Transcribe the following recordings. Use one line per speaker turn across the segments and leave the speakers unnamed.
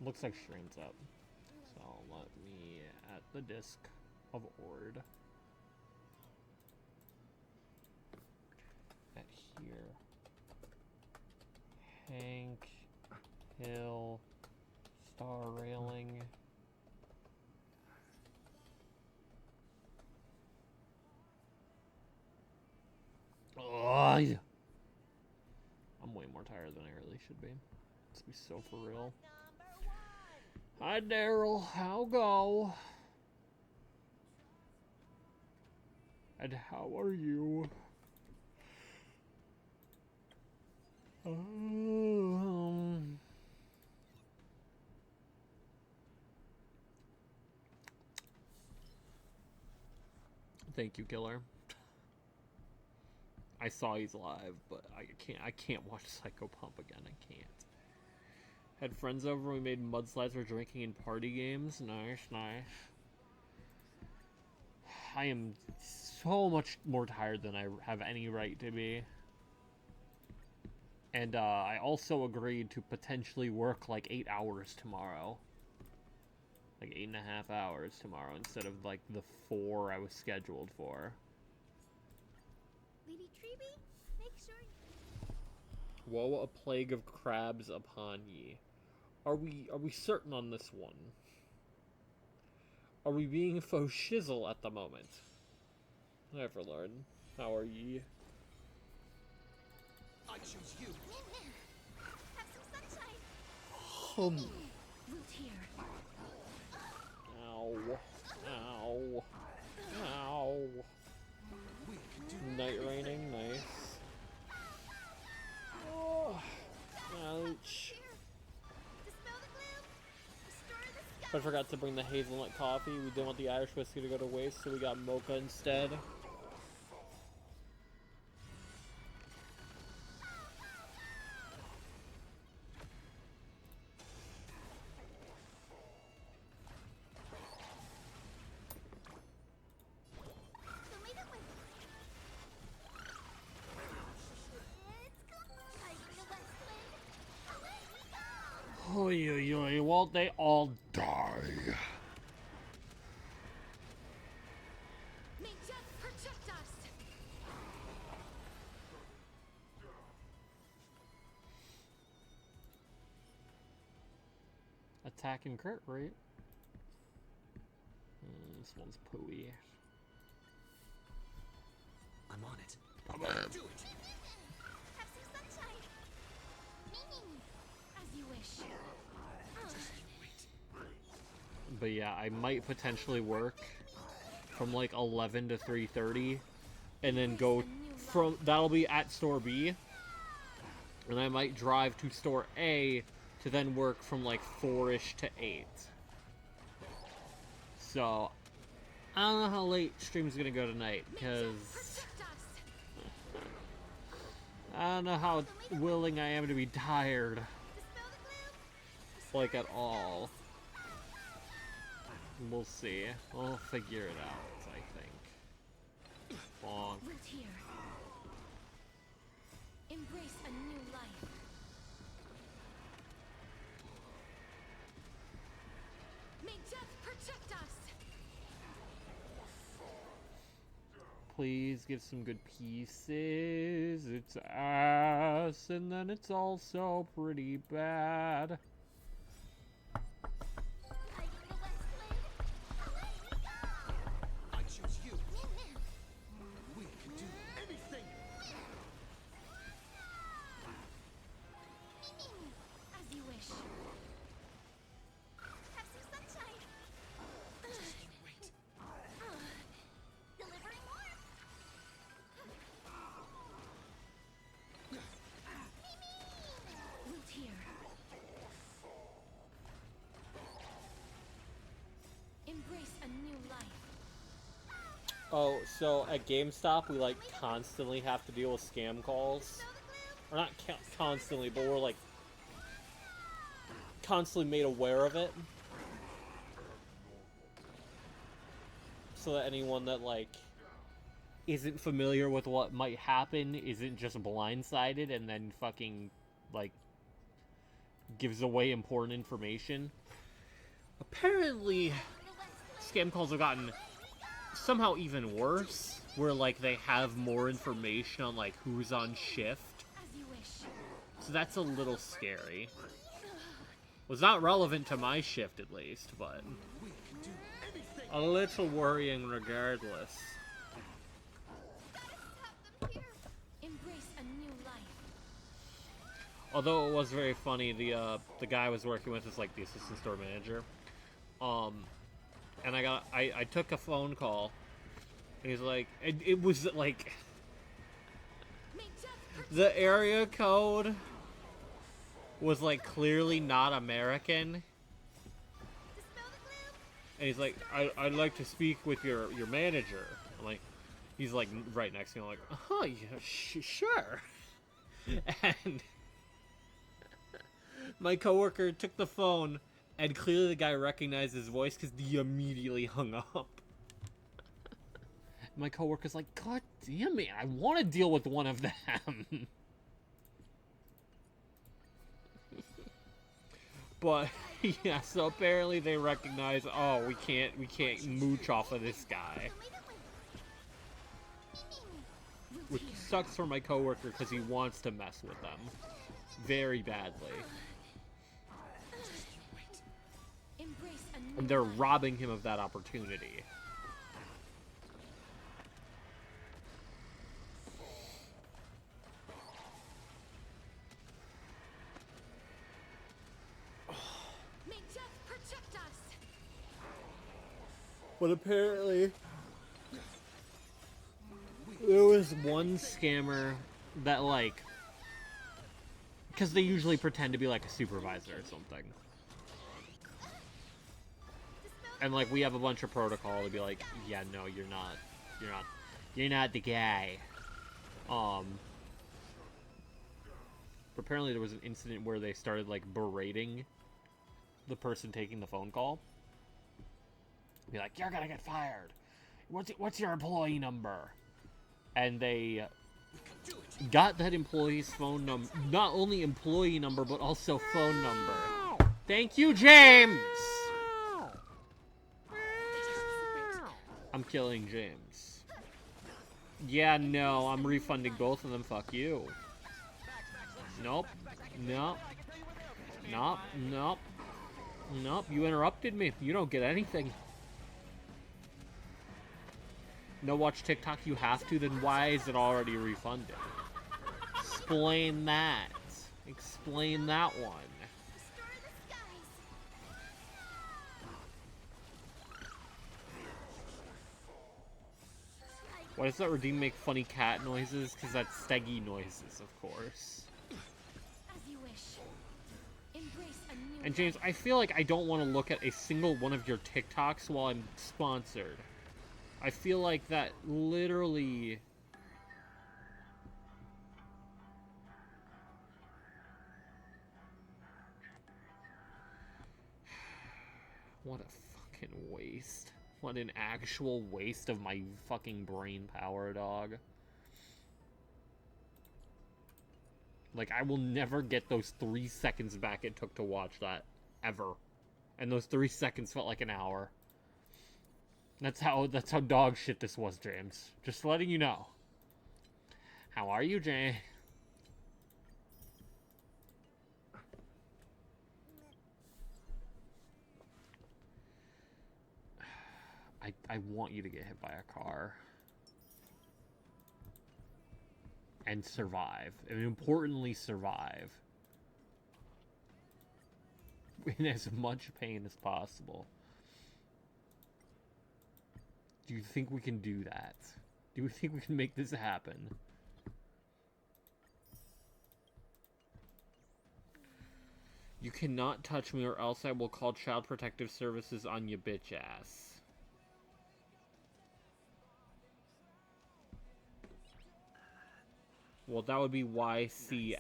Looks like stream's up. So let me at the disc of Ord. At here. Hank, Hill, Star Railing. Ugh. I'm way more tired than I really should be. Let's be so for real. Hi, Daryl. How go? And how are you? Thank you, Killer. I saw he's live, but I can't watch Psychopomp again. I can't. Had friends over, we made mudslides for drinking in party games. Nice, nice. I am so much more tired than I have any right to be. And I also agreed to potentially work like 8 hours tomorrow. Like 8.5 hours tomorrow instead of like the 4 I was scheduled for.
Lady Treeby, make sure.
Woe a plague of crabs upon ye. Are we certain on this one? Are we being faux shizzle at the moment? Everlord, how are ye?
I choose you.
Have some sunshine.
Loot here.
Ow. Ow. Ow. Night raining, nice. Oh, ouch.
Dispel the gloom. Restore the sky.
I forgot to bring the hazelnut coffee. We didn't want the Irish whiskey to go to waste, so we got mocha instead.
So leave it with me. It's cool. I bring a west wind. Away we go.
Oy, oy, oy. Well, they all die.
May death protect us.
Attack and crit rate. This one's pooey.
I'm on it. Do it.
Have some sunshine.
As you wish.
But yeah, I might potentially work from like 11 to 3:30, and then go from that'll be at store B, and I might drive to store A to then work from like 4ish to 8. So I don't know how late stream's gonna go tonight because
Protect us.
I don't know how willing I am to be tired,
Dispel the gloom.
like at all. We'll see. We'll figure it out, I think. Bonk.
Loot here. Embrace a new life. May death protect us.
Please give some good pieces. It's ass, and then it's also pretty bad.
I bring a west wind. Away we go.
I choose you. We can do anything.
As you wish.
Have some sunshine.
Just you wait.
Delivering warmth.
Loot here. Embrace a new life.
Oh, so at GameStop, we like constantly have to deal with scam calls. Or not constantly, but we're like constantly made aware of it. So that anyone that like isn't familiar with what might happen, isn't just blindsided and then fucking, like, gives away important information. Apparently, scam calls have gotten somehow even worse, where, like, they have more information on, like, who's on shift.
As you wish.
So that's a little scary. Was not relevant to my shift, at least, but a little worrying regardless.
Embrace a new life.
Although it was very funny, the guy I was working with is like the assistant store manager, and I took a phone call, and he's like, it was like
May death protect
the area code was like clearly not American, and he's like, I'd like to speak with your manager. I'm like, he's like right next to me. I'm like, oh yeah, sure. And my coworker took the phone, and clearly the guy recognized his voice because he immediately hung up. My coworker's like, God damn it, I want to deal with one of them. But yeah, so apparently they recognize, oh, we can't mooch off of this guy. Which sucks for my coworker because he wants to mess with them very badly.
embrace a new
And they're
life.
robbing him of that opportunity.
May death protect us.
But apparently, there was one scammer that, like, because they usually pretend to be like a supervisor or something. And like we have a bunch of protocol to be like, yeah, no, you're not the guy. But apparently there was an incident where they started like berating the person taking the phone call. Be like, you're gonna get fired. What's your employee number? And they got that employee's phone number, not only employee number, but also phone number. Thank you, James! I'm killing James. Yeah, no, I'm refunding both of them, fuck you. Nope. Nope. Nope. Nope. Nope, you interrupted me. You don't get anything. No, watch TikTok, you have to, then why is it already refunded? Explain that. Explain that one.
Restore the skies.
Why does that Redeem make funny cat noises? Because that's Steggy noises, of course.
As you wish. Embrace a new
And James, I feel like I don't want to look at a single one of your TikToks while I'm sponsored. I feel like that literally... What a fucking waste. What an actual waste of my fucking brain power, dog. Like, I will never get those 3 seconds back it took to watch that. Ever. And those 3 seconds felt like an hour. That's how dog shit this was, James. Just letting you know. How are you, Jay? I want you to get hit by a car. And survive. And importantly, survive. In as much pain as possible. Do you think we can do that? Do you think we can make this happen? You cannot touch me or else I will call Child Protective Services on you bitch ass. Well, that would be YCNT.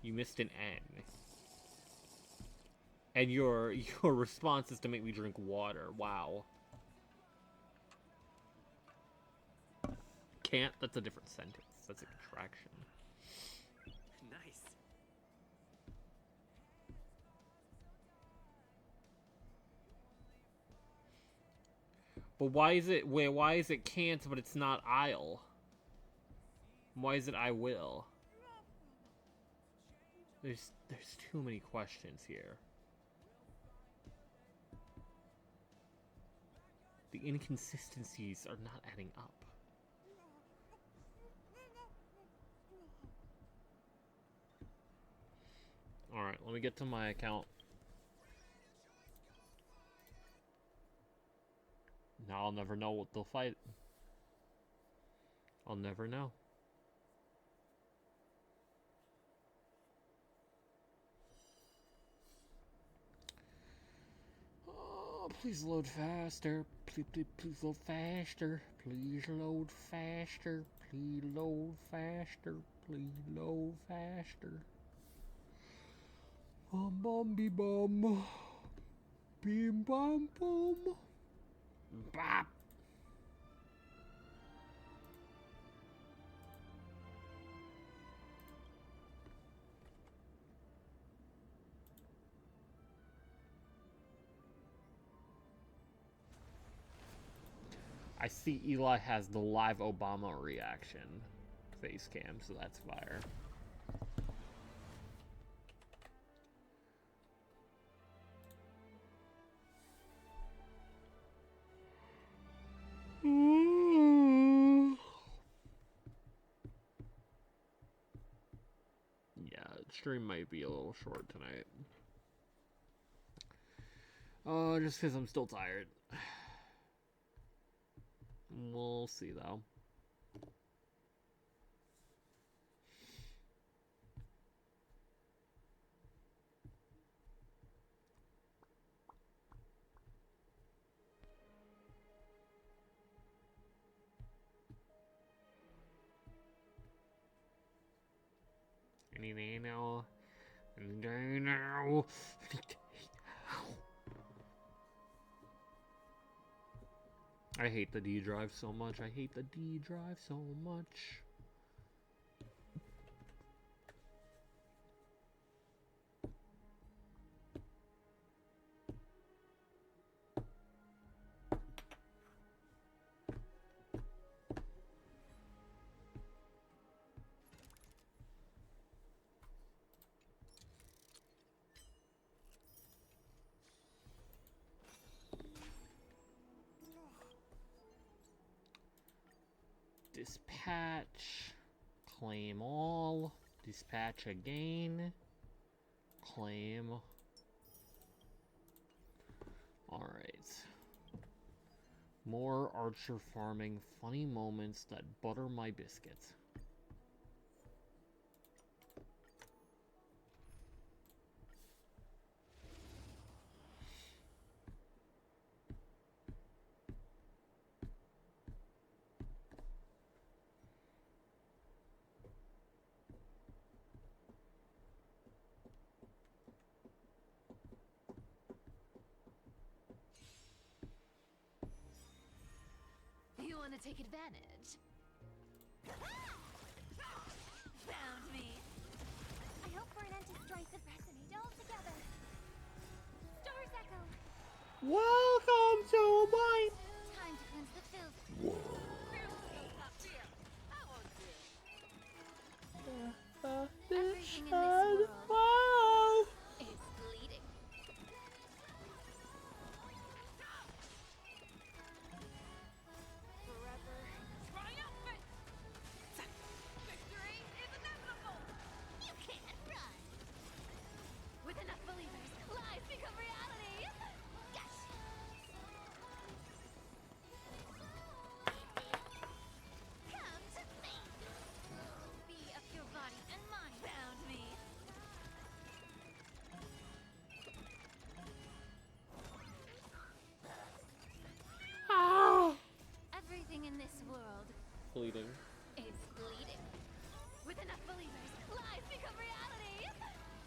You missed an N. And your response is to make me drink water. Wow. can't? That's a different sentence. That's a contraction.
Nice.
But why is it why is it can't but it's not I'll? Why is it I will? There's too many questions here. The inconsistencies are not adding up. Alright, let me get to my account. Now I'll never know what they'll fight. I'll never know. Oh, please load faster. Please load faster. Please load faster. Please load faster. Please load faster. Bum bum be bum. Beam bum bum. Bop. I see Eli has the live Obama reaction face cam, so that's fire. Yeah, stream might be a little short tonight. Just because I'm still tired. We'll see, though. Any day now. Any day now. Any day now. I hate the D drive so much. I hate the D drive so much. Dispatch, claim all, dispatch again, claim. Alright. More archer farming, funny moments that butter my biscuits.
You want to take advantage? Found me.
I hope for an end to strife and resonate all together. Stars echo.
Welcome to my...
Time to cleanse the filth.
Everything in this world
Wow.
is bleeding.
Forever.
Triumphant! Victory is inevitable!
You can't run.
With enough believers, lies become reality!
Yes. Come to me.
Be of your body and mind. Found me. Everything in this world
Bleeding.
is bleeding. With enough believers, lies become reality!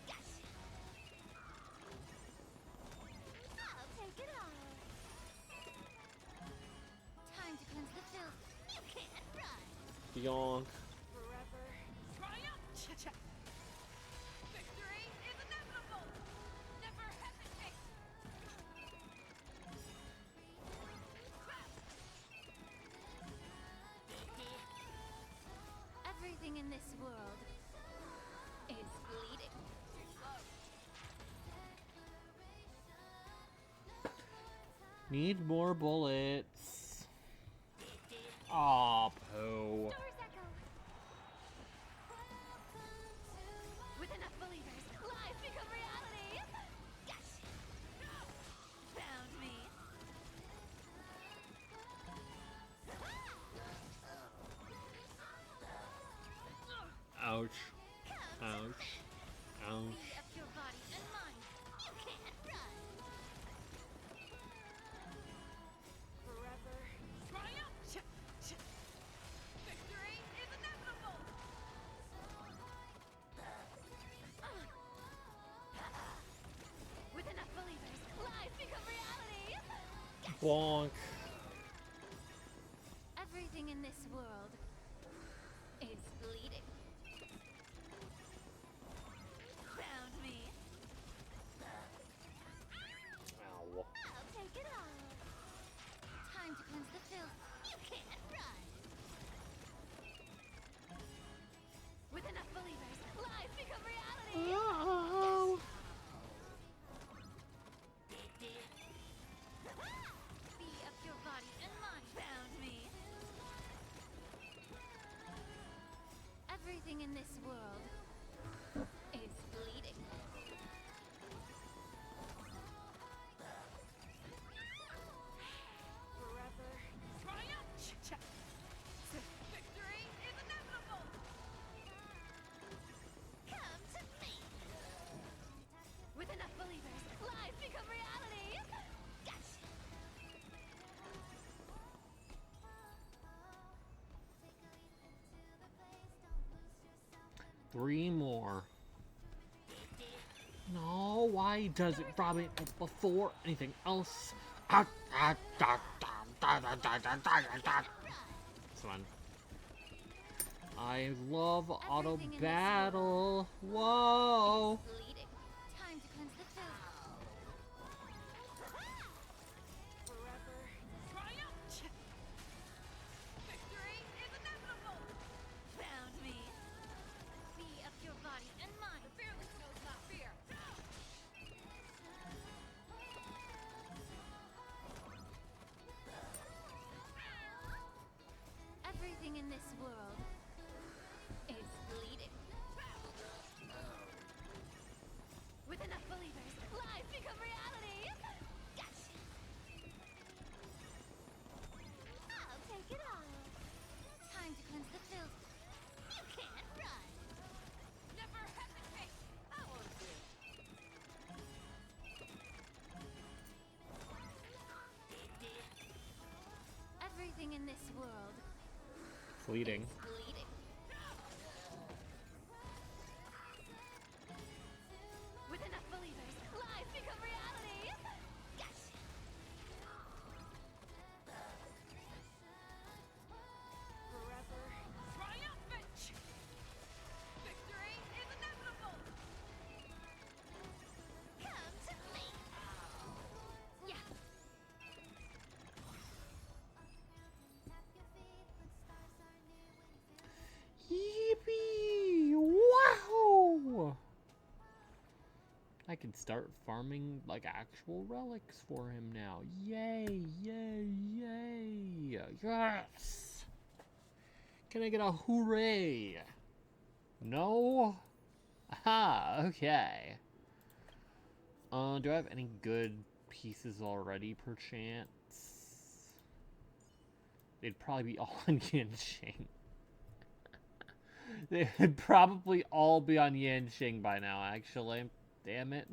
Yes. I'll take it all.
Time to cleanse the filth.
You can't run.
Yonk.
Forever. Triumph! Cha-cha! Victory is inevitable! Never hesitate!
Everything in this world is bleeding.
Need more bullets. Aw, poo.
Doors echo. With enough believers, lies become reality. Yes. Found me.
Ouch.
Come
Ouch. Ouch.
Be of your body and mind. You can't run.
Forever. Triumph! Cha-cha! Victory is inevitable!
With enough believers, lies become reality.
Bonk.
Everything in this world is bleeding. Found me.
Ow.
I'll take it all. Time to cleanse the filth. You can't run. With enough believers, lies become reality.
Oh.
Be of your body and mind. Found me. Everything in this world is bleeding.
Forever. Triumph! Cha-cha! Victory is inevitable!
Come to me. With enough believers, lies become reality. Yes.
Three more. No, why does it rob it before anything else? This one. I love auto
Everything in this
battle. Whoa.
Bleeding. Time to cleanse the filth.
Forever. Triumph! Cha- Victory is inevitable!
Found me. Be of your body and mind.
The fearless knows not fear!
Everything in this world is bleeding. With enough believers, lies become reality. Yes. I'll take it all. Time to cleanse the filth. You can't run.
Never hesitate! I won't do.
Everything in this world
Fleeting.
is bleeding. With enough believers, lies become reality. Yes.
Forever. Triumphant! Cha- Victory is inevitable!
Come to me. Yeah.
Yippee! Wow! I can start farming like actual relics for him now. Yay! Yay! Yay! Yes! Can I get a hooray? No? Aha! Okay. Do I have any good pieces already, perchance? They'd probably be all on Yanxing. They'd probably all be on Yanxing by now, actually. Damn it.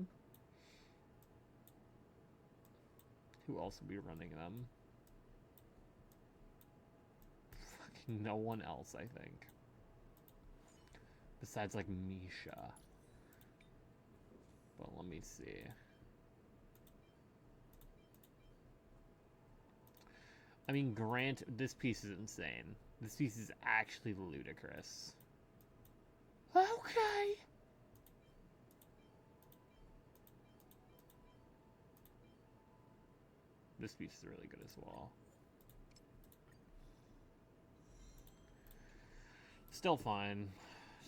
Who else would be running them? Fucking no one else, I think. Besides, like, Misha. But let me see. I mean, Grant, this piece is insane. This piece is actually ludicrous. Okay. This piece is really good as well. Still fine.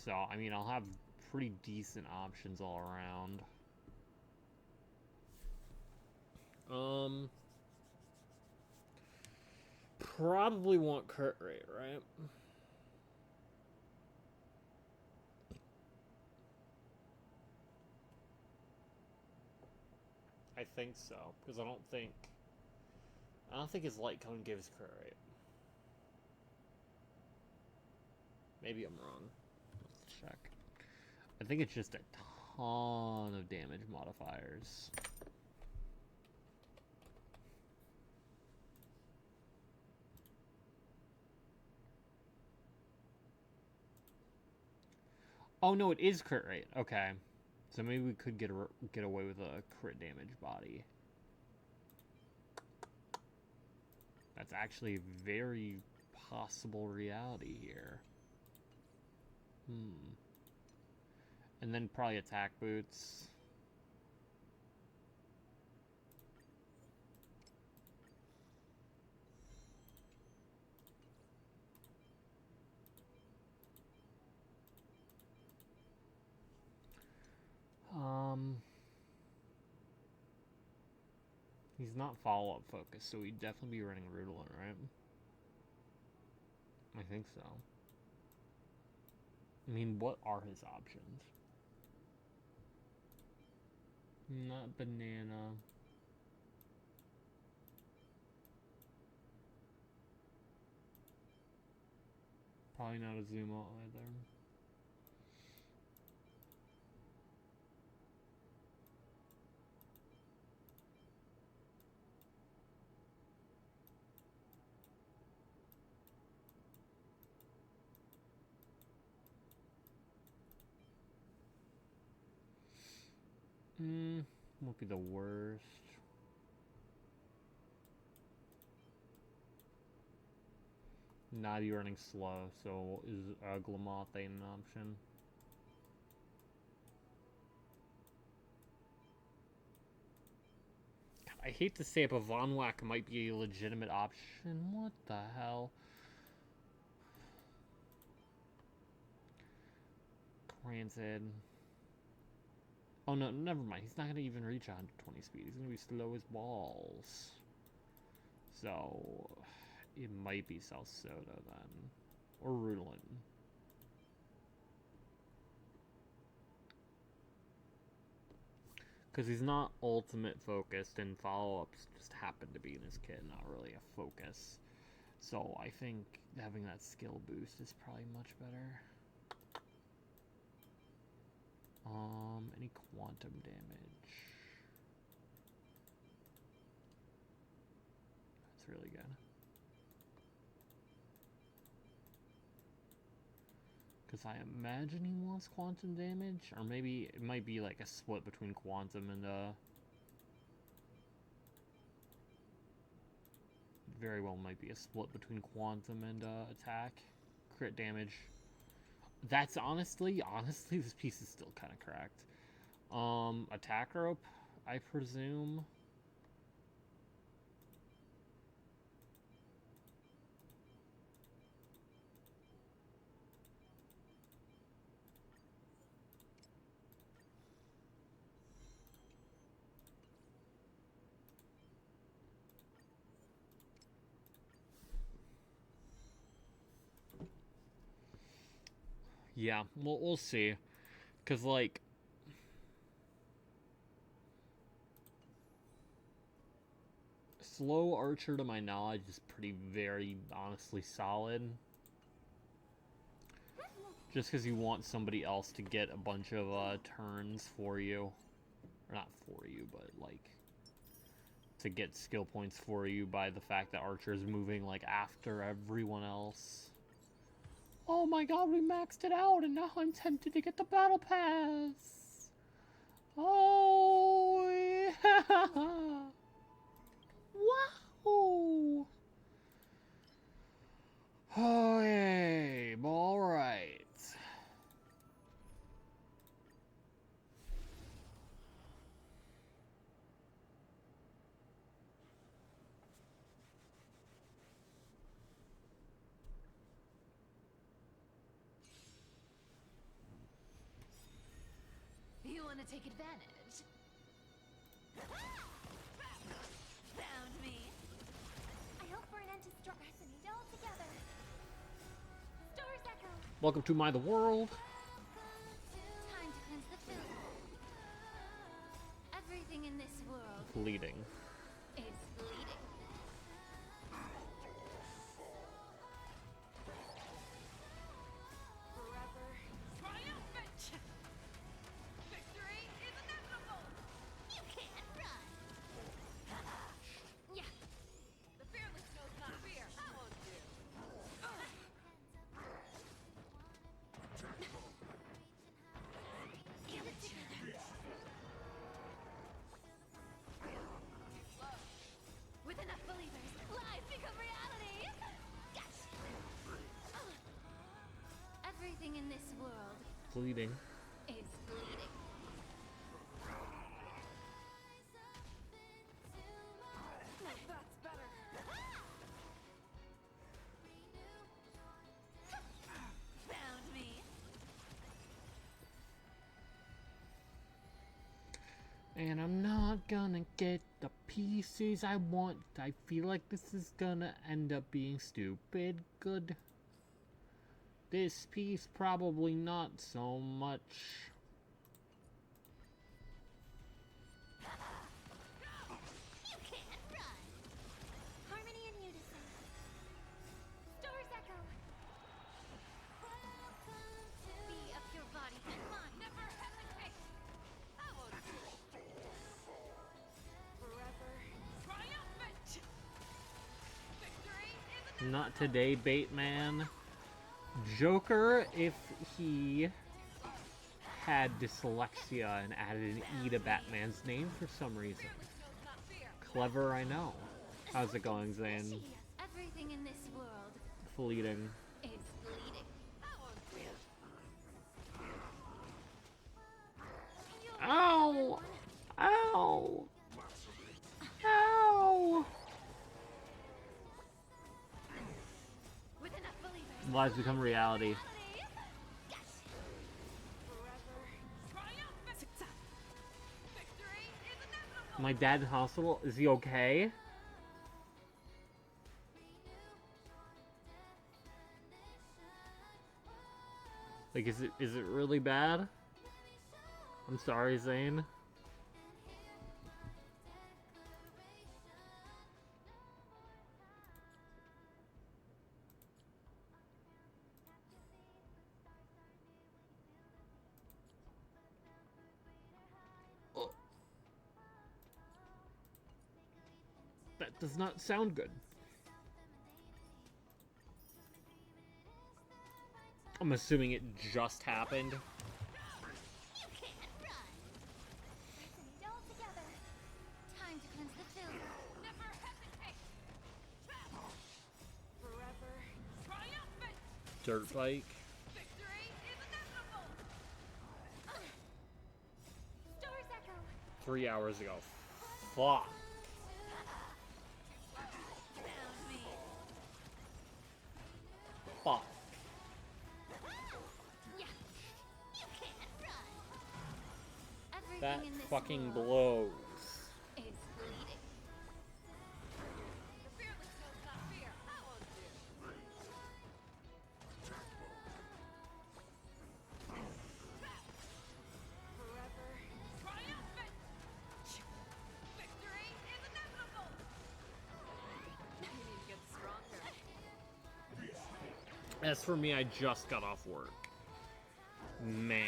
So, I mean, I'll have pretty decent options all around. Probably want crit rate, right? I think so, because I don't think his light cone gives crit rate. Maybe I'm wrong. Let's check. I think it's just a ton of damage modifiers. Oh no, it is crit rate. Okay, so maybe we could get away with a crit damage body. That's actually a very possible reality here. And then probably attack boots. He's not follow-up focused, so he'd definitely be running Rudolin, right? I think so. I mean, what are his options? Not banana. Probably not Azuma either. Won't be the worst. Navi running slow, so is Glamoth an option? God, I hate to say it, but Von Whack might be a legitimate option. What the hell? Granted. Oh no, never mind. He's not gonna even reach 120 speed. He's gonna be slow as balls. So it might be South Soda then. Or Rudolin. Because he's not ultimate focused, and follow-ups just happen to be in his kit, not really a focus. So I think having that skill boost is probably much better. Any quantum damage. That's really good. Because I imagine he wants quantum damage, or maybe it might be like a split between quantum and very well might be a split between quantum and attack. Crit damage. That's honestly, this piece is still kind of cracked. Attack rope, I presume. Yeah, we'll see. Because, like, slow archer, to my knowledge, is very honestly solid. Just because you want somebody else to get a bunch of turns for you. Or not for you, but, like, to get skill points for you by the fact that archer is moving, like, after everyone else. Oh my god, we maxed it out, and now I'm tempted to get the battle pass. Oh, yeah. Wow. Oh, hey, all right.
You want to take advantage? Found me.
I hope for an end to stress and eat all together. Stars echo.
Welcome to My the World.
Time to cleanse the filth. Everything in this world
Bleeding.
is bleeding. Forever triumphant. Victory is inevitable.
You can't run.
Yeah. The fearless knows not fear. That won't do.
Get it together.
With enough believers, lies become reality. Everything in this world
Bleeding.
is bleeding. That's better. Found me.
And I'm not gonna get the pieces I want. I feel like this is gonna end up being stupid good. This piece probably not so much.
You can't run. Harmony and unison. Stars echo.
Be of your body and mind. Never hesitate. I won't do. Forever triumphant. Victory is
Not today, Bateman. Joker, if he had dyslexia and added an E to Batman's name for some reason.
knows not fear.
Clever, I know. How's it going, Zane?
Everything in this world
Fleeting.
is bleeding. I won't do.
Ow! Ow! Ow!
With enough believers.
Lies become reality. My dad in hospital? Is he okay? Like, is it really bad? I'm sorry, Zane. Oh. That does not sound good. I'm assuming it just happened.
You can't run. Stress and eat all together.
Time to cleanse the filth. Never hesitate. Forever triumphant.
Dirt bike.
Victory is inevitable.
Stars echo.
3 hours ago. Fuck.
Found me.
Fuck.
Yeah. You can't run.
Everything
That
in this
fucking
world
blows.
is bleeding. The fearless knows not fear. I won't do. Forever triumphant. Victory is inevitable. You need to get stronger.
As for me, I just got off work. Man.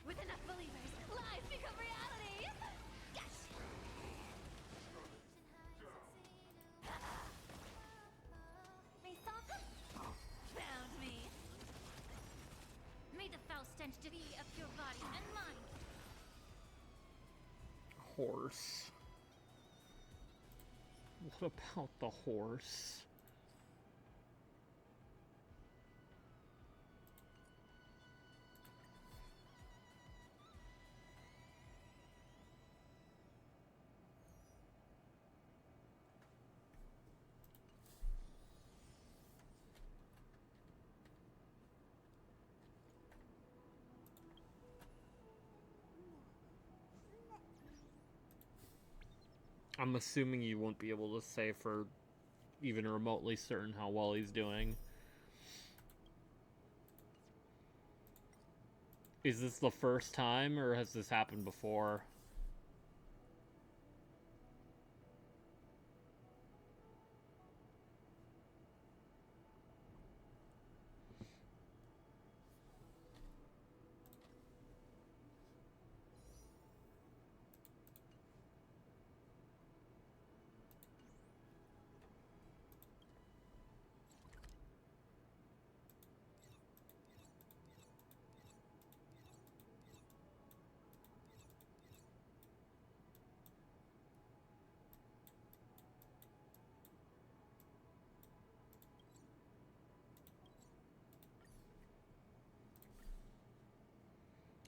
With enough believers, lies become reality. Found me. May the foul stench be of your body and mind.
Horse. What about the horse? I'm assuming you won't be able to say for even remotely certain how well he's doing. Is this the first time, or has this happened before?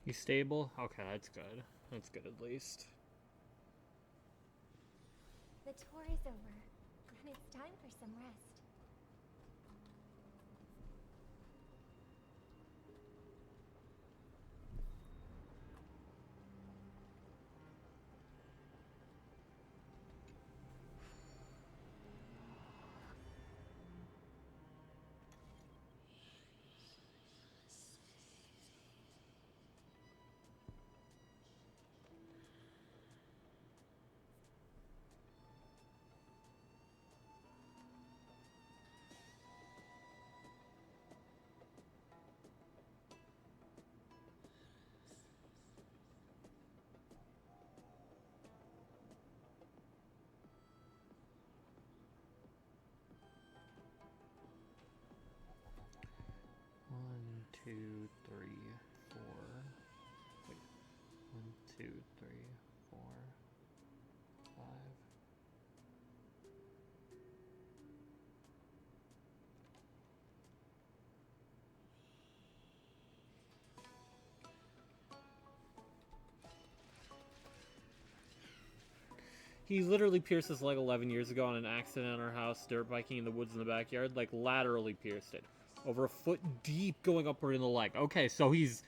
He's stable? Okay, that's good. That's good at least.
The tour is over, and it's time for some rest.
One, two, three, four. Wait. 1, 2, 3, 4, 5. He literally pierced his leg 11 years ago on an accident in our house, dirt biking in the woods in the backyard. Like, laterally pierced it. Over a foot deep going upward in the leg. Okay, so he's...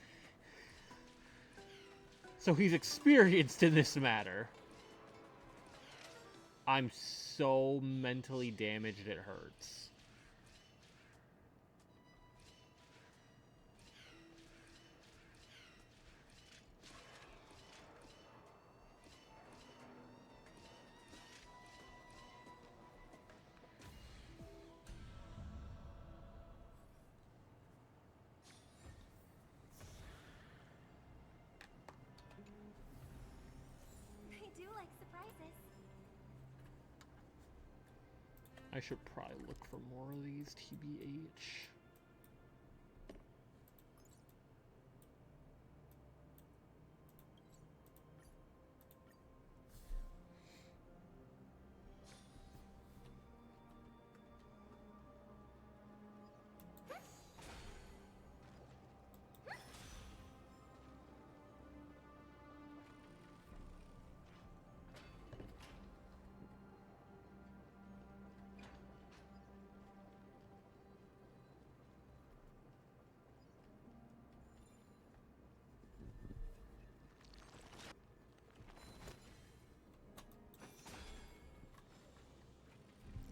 So he's experienced in this matter. I'm so mentally damaged it hurts.
I do like surprises.
I should probably look for more of these, TBH.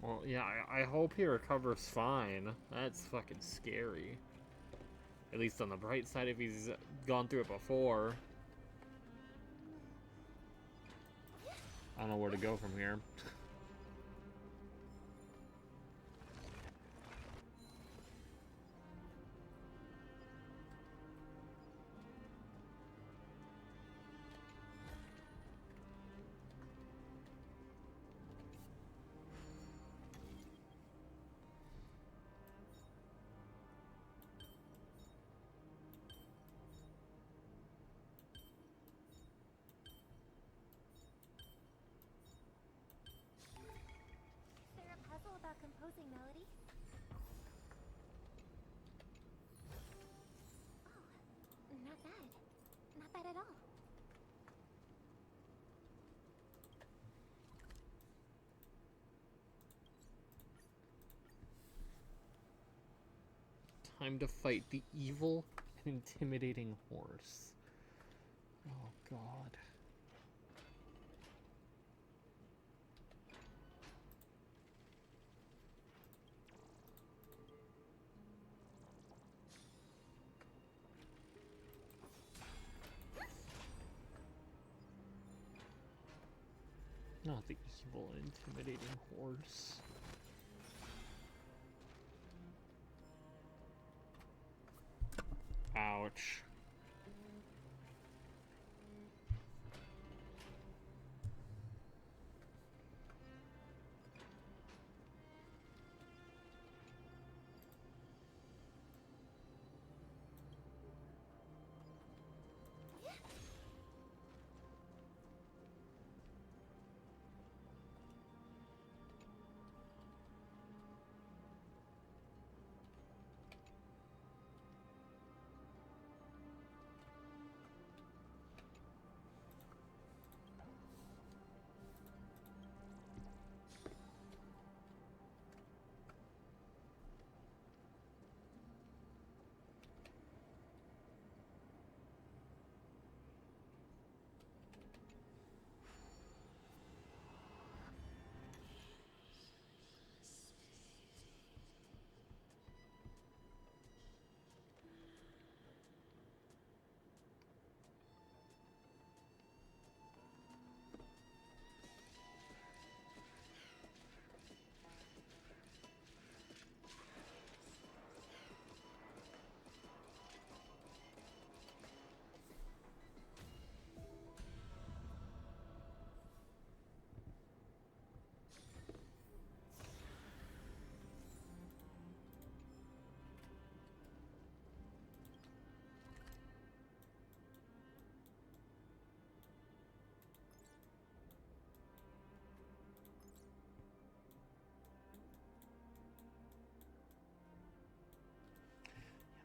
Well, yeah, I hope he recovers fine. That's fucking scary. At least on the bright side, if he's gone through it before. I don't know where to go from here.
composing, Melody? Oh, not bad. Not bad at all.
Time to fight the evil and intimidating horse. Oh god. Not the evil and intimidating horse. Ouch.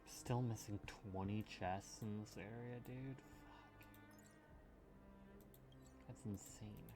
Still missing 20 chests in this area, dude. Fuck. That's insane.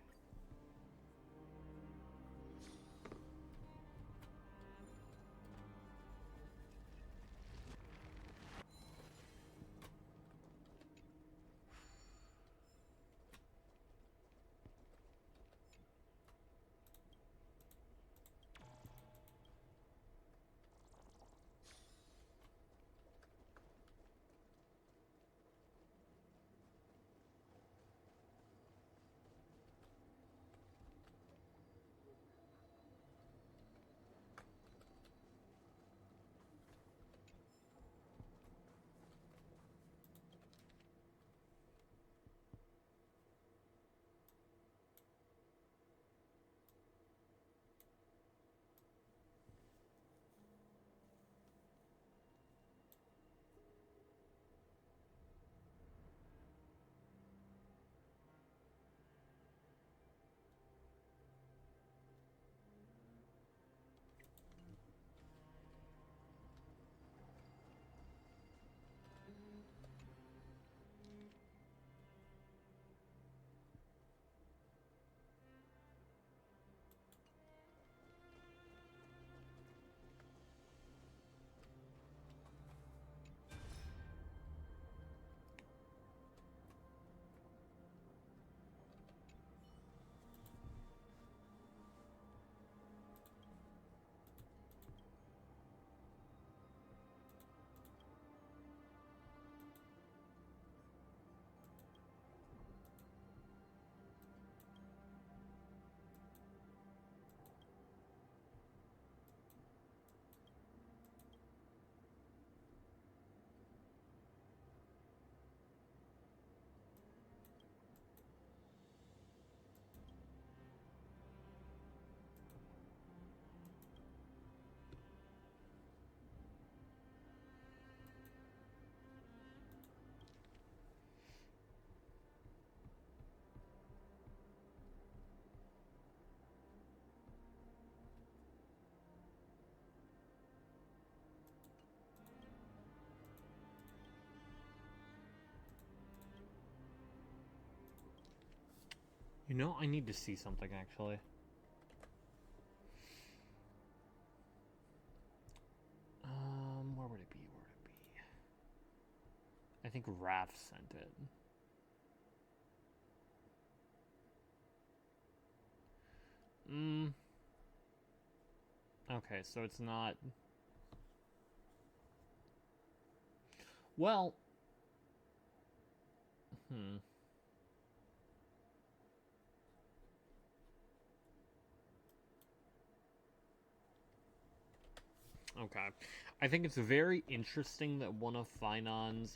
You know, I need to see something actually. Where would it be? Where would it be? I think Raph sent it. Okay, so it's not. Well. Okay. I think it's very interesting that one of Finon's,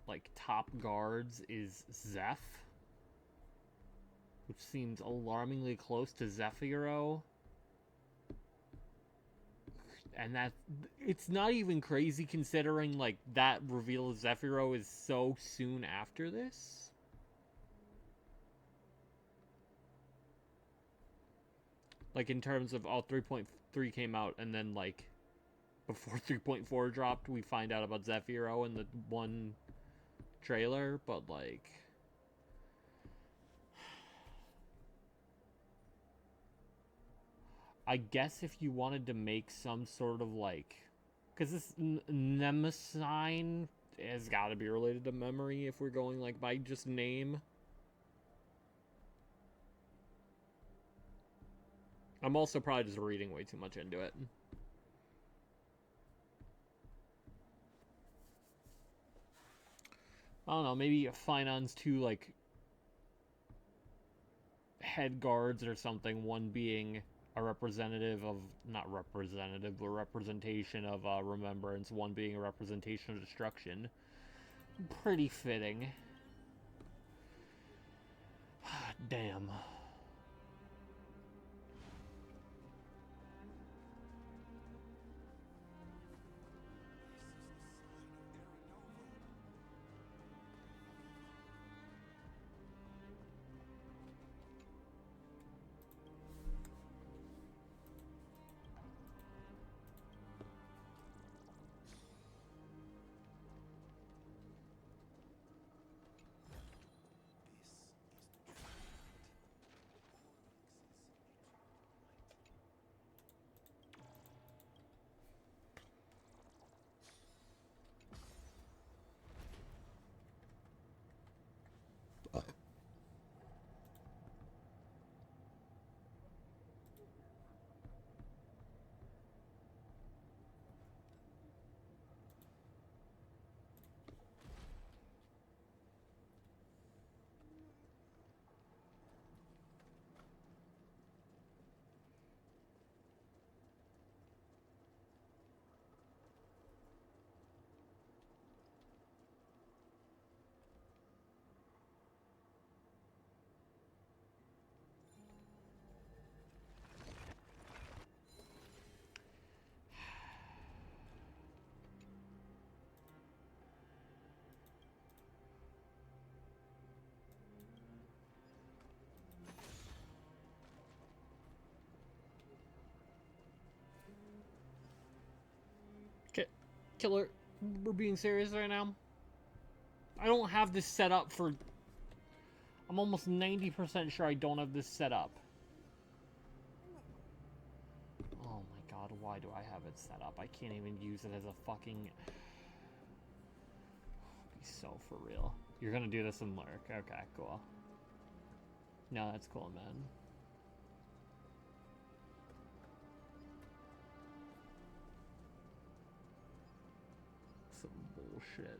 like, top guards is Zeph. Which seems alarmingly close to Zephyro. And that, it's not even crazy considering, like, that reveal of Zephyro is so soon after this. Like, in terms of all 3.3 came out, and then, like, before 3.4 dropped, we find out about Zephyro in the one trailer, but, like... I guess if you wanted to make some sort of, like... Because this Mnemosyne has got to be related to memory if we're going, like, by just name. I'm also probably just reading way too much into it. I don't know, maybe Finon's two, like, head guards or something, one being a representative of, not representative, but representation of remembrance, one being a representation of destruction. Pretty fitting. Damn. Killer, we're being serious right now. I don't have this set up for... I'm almost 90% sure I don't have this set up. Oh my god, why do I have it set up? I can't even use it as a fucking... Be so for real. You're gonna do this in Lurk. Okay, cool. No, that's cool, man. Some bullshit.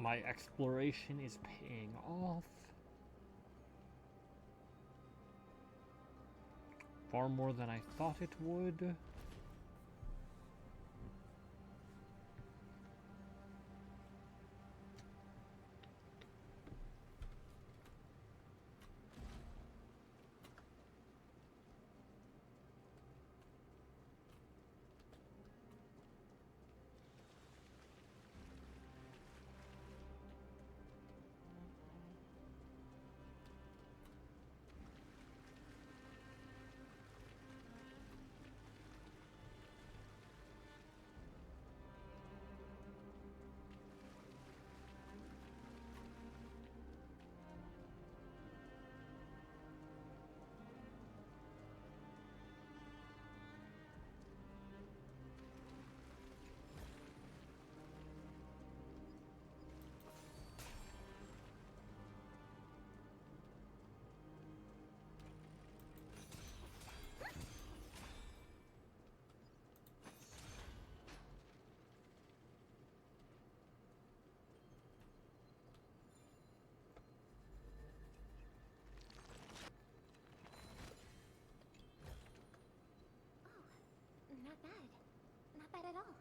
My exploration is paying off. Far more than I thought it would.
Not bad. Not bad at all.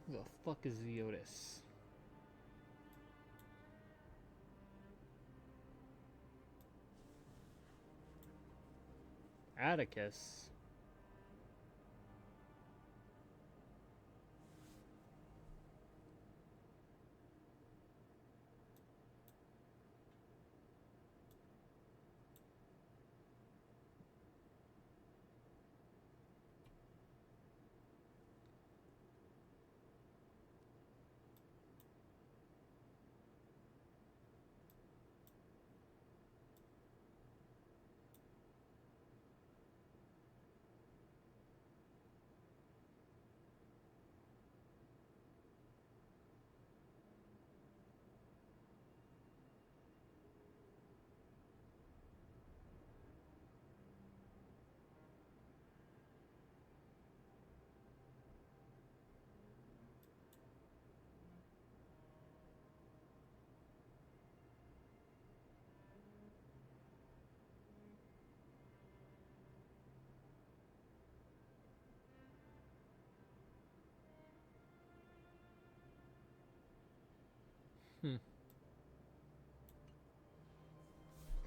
The fuck is Ziotis? Atticus?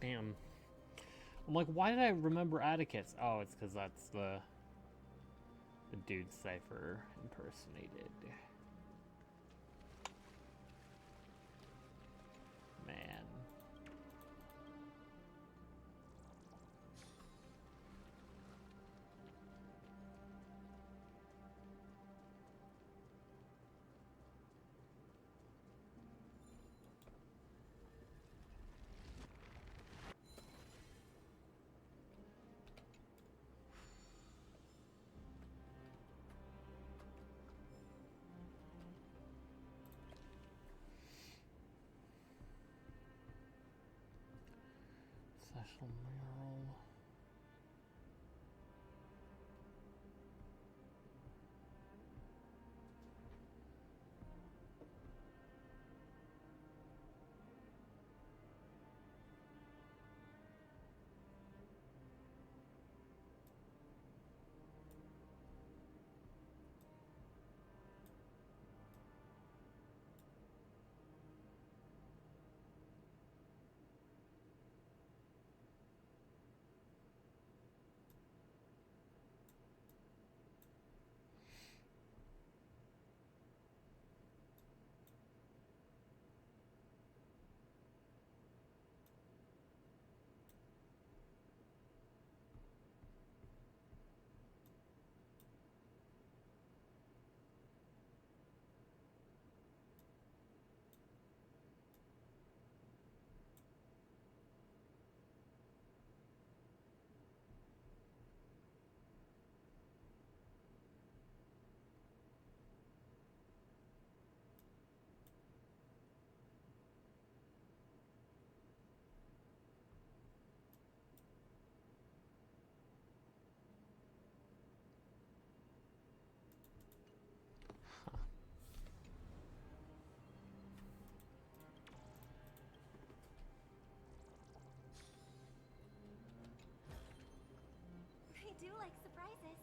Damn. I'm like, why did I remember Atticus? Oh, it's because that's the dude Cypher impersonated. Man. Special mural.
I do like surprises.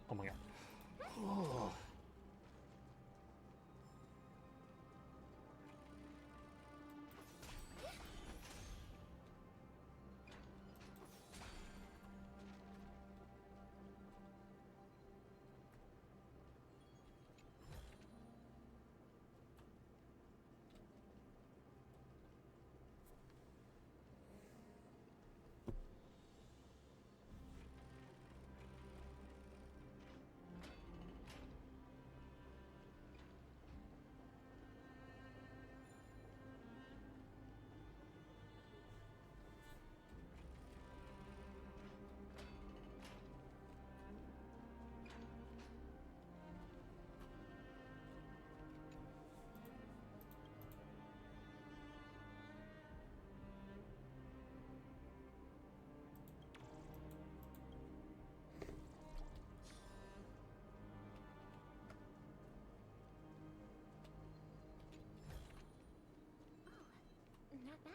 Oh my god. Oh.
Not bad.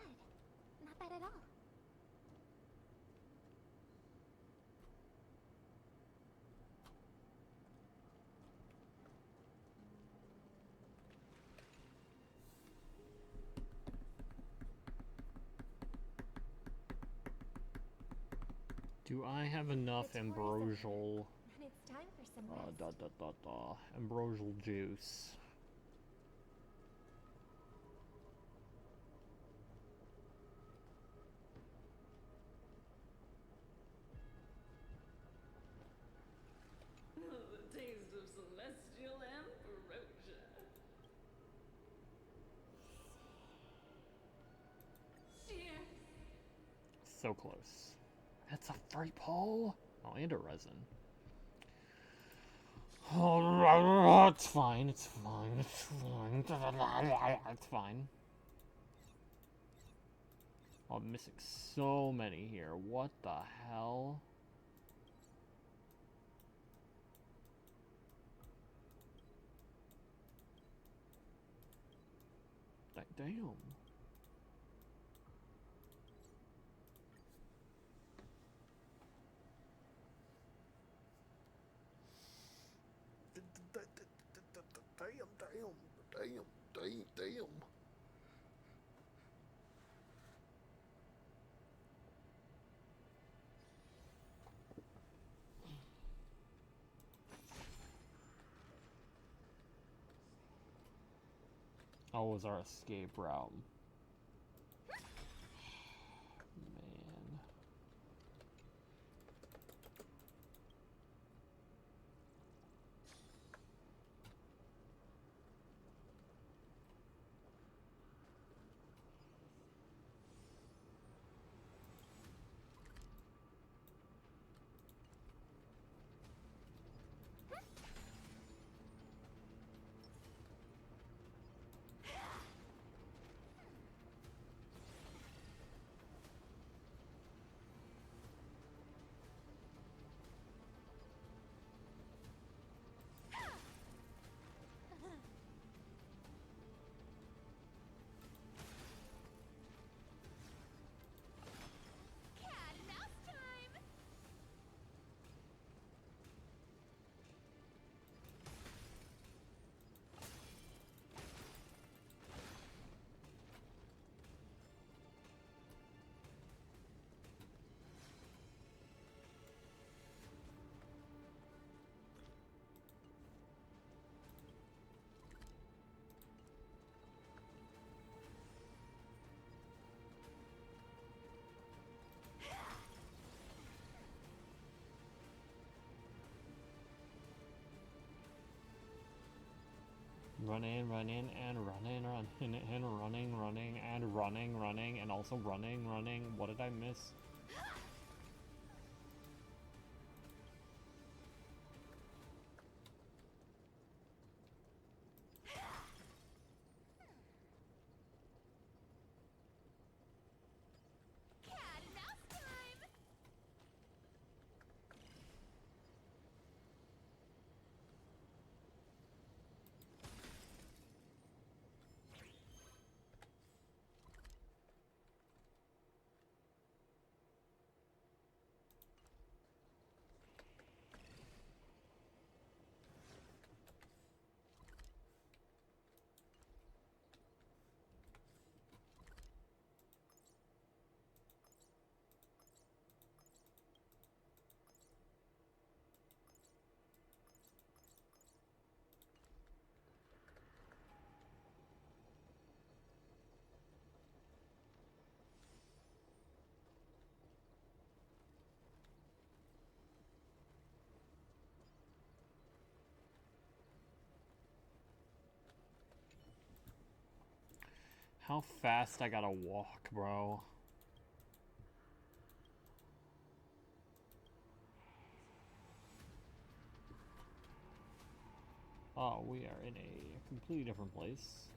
Not bad at all.
Do I have enough
The tourism.
ambrosial,
And it's time for some rest.
ambrosial juice?
The taste of celestial ambrosia. Cheers.
So close. That's a freight pole? Oh, and a resin. Oh, it's fine, it's fine, it's fine. It's fine. Oh, I'm missing so many here. What the hell? Damn. Damn. Oh, was our escape route. Man. running, running, and running, running, and running, running, and running, running, and also running, running. What did I miss?
Cat and mouse time!
How fast I gotta walk, bro? Oh, we are in a completely different place.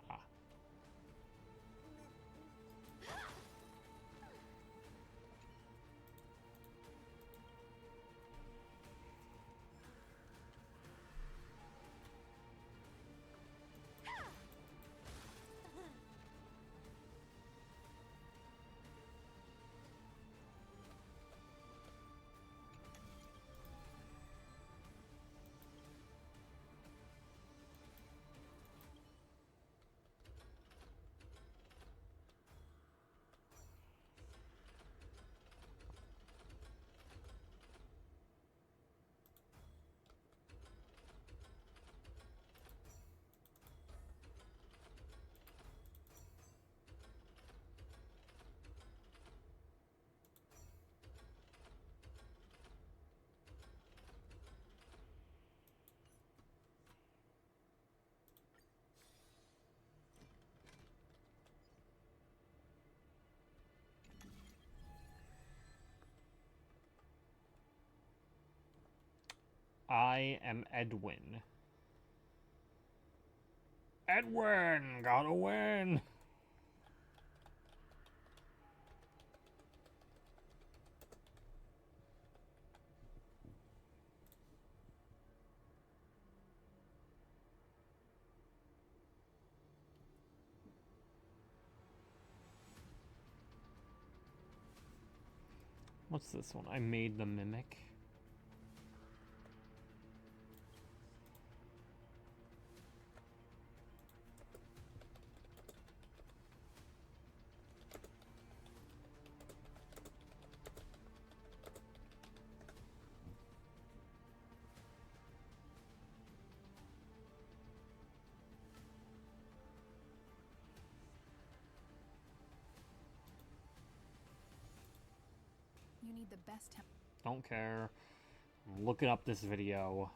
Ah. I am Edwin. Edwin! Gotta win! What's this one? I made the mimic.
You need the best temp.
Don't care. I'm looking up this video.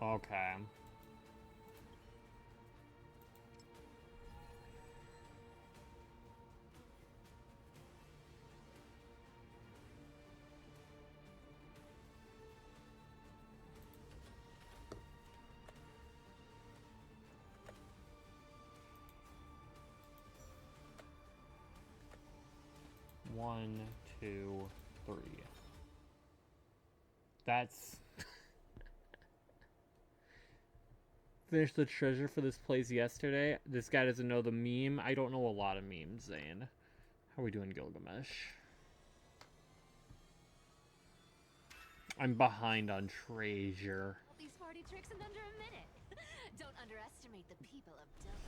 Okay. 1, 2, 3. That's... Finished the treasure for this place yesterday. This guy doesn't know the meme. I don't know a lot of memes, Zane. How are we doing, Gilgamesh? I'm behind on treasure.
All these party tricks in under a minute. Don't underestimate the people of Delos.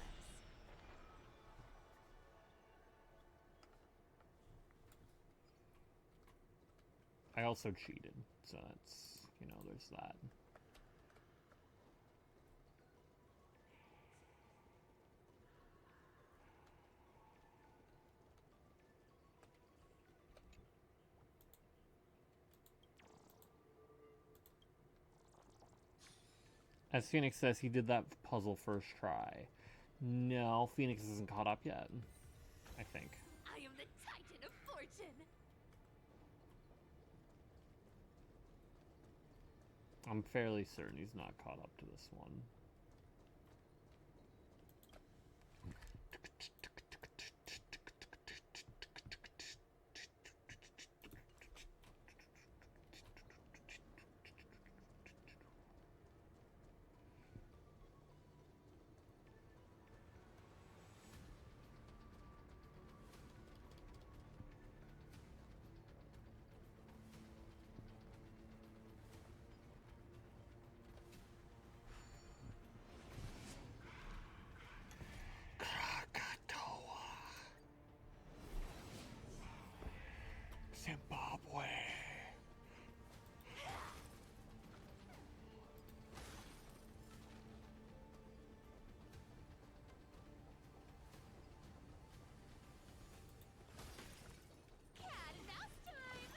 I also cheated, so that's, you know, there's that. As Phoenix says, he did that puzzle first try. No, Phoenix isn't caught up yet, I think.
I am the Titan of Fortune.
I'm fairly certain he's not caught up to this one. Zimbabwe.
Cat and mouse time.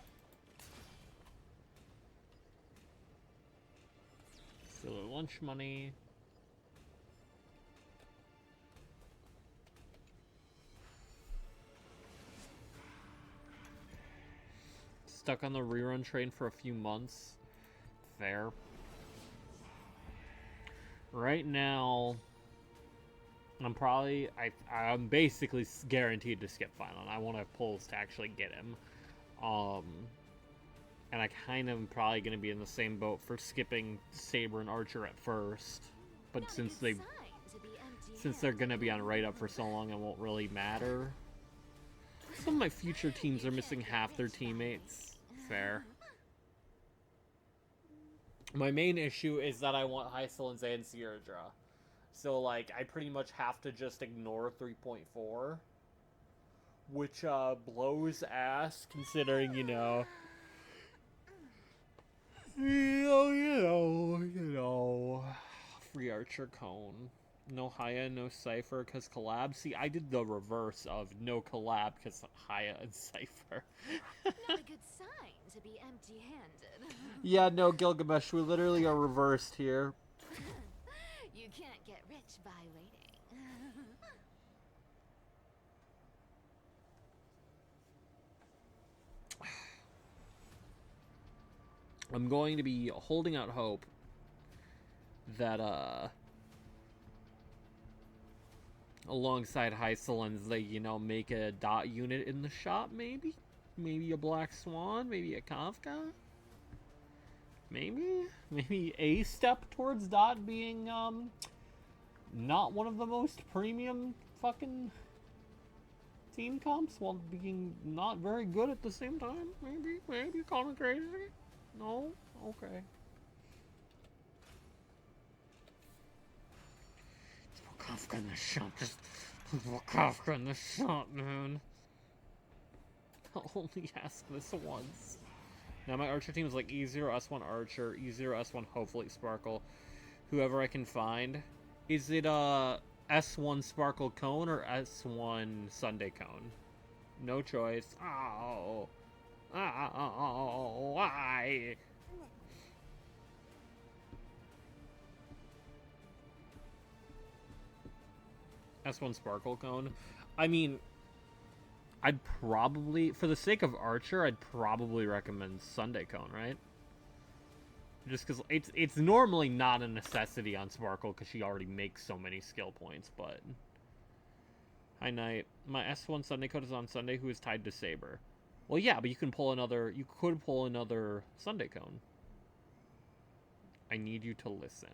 Steal their lunch money. Stuck on the rerun train for a few months. Fair. Right now, I'm basically guaranteed to skip final. I want to pulls to actually get him. And I kind of am probably going to be in the same boat for skipping Saber and Archer at first. But
Not a
since
good sign to be empty-handed.
they're going to be on right up for so long, it won't really matter. Some of my future teams are missing half their teammates. Fair. My main issue is that I want Hyssel and Zanzierdra. So, like, I pretty much have to just ignore 3.4. Which, blows ass, considering, you know... You know... Free Archer Cone. No Haya, no Cypher, because collab. See, I did the reverse of no collab, because Haya and Cypher.
Not a good sign to be empty-handed.
Yeah, no, Gilgamesh, we literally are reversed here.
You can't get rich by waiting.
I'm going to be holding out hope that, alongside Hyselins, they, you know, make a dot unit in the shop, maybe? Maybe a Black Swan? Maybe a Kafka? Maybe? Maybe a step towards dot being, not one of the most premium fucking team comps while being not very good at the same time? Maybe? Call me crazy? No? Okay. Just put Kafka in the shop. Just put Kafka in the shop, man. I'll only ask this once. Now my Archer team is like E0, S1 Archer, E0, S1 hopefully Sparkle. Whoever I can find. Is it S1 Sparkle Cone or S1 Sunday Cone? No choice. Oh. Oh, why? S1 Sparkle Cone. I mean, I'd probably, for the sake of Archer, I'd probably recommend Sunday Cone, right? Just because it's normally not a necessity on Sparkle because she already makes so many skill points, but... Hi, Knight. My S1 Sunday Cone is on Sunday, who is tied to Saber. Well, yeah, but you can pull another. You could pull another Sunday Cone. I need you to listen.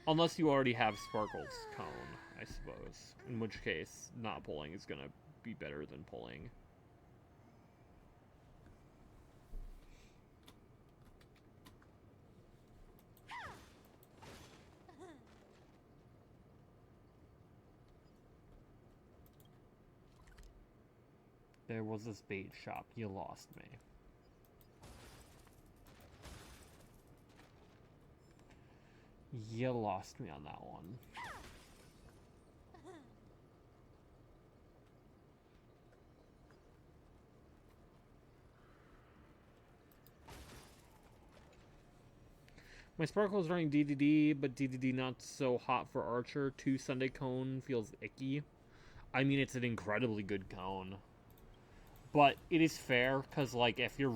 Unless you already have Sparkle's Cone, I suppose. In which case, not pulling is gonna be better than pulling. There was this bait shop. You lost me. You lost me on that one. My Sparkle is running DDD, but DDD not so hot for Archer. 2 Sunday Cone feels icky. I mean, it's an incredibly good cone. But it is fair, because, like, if you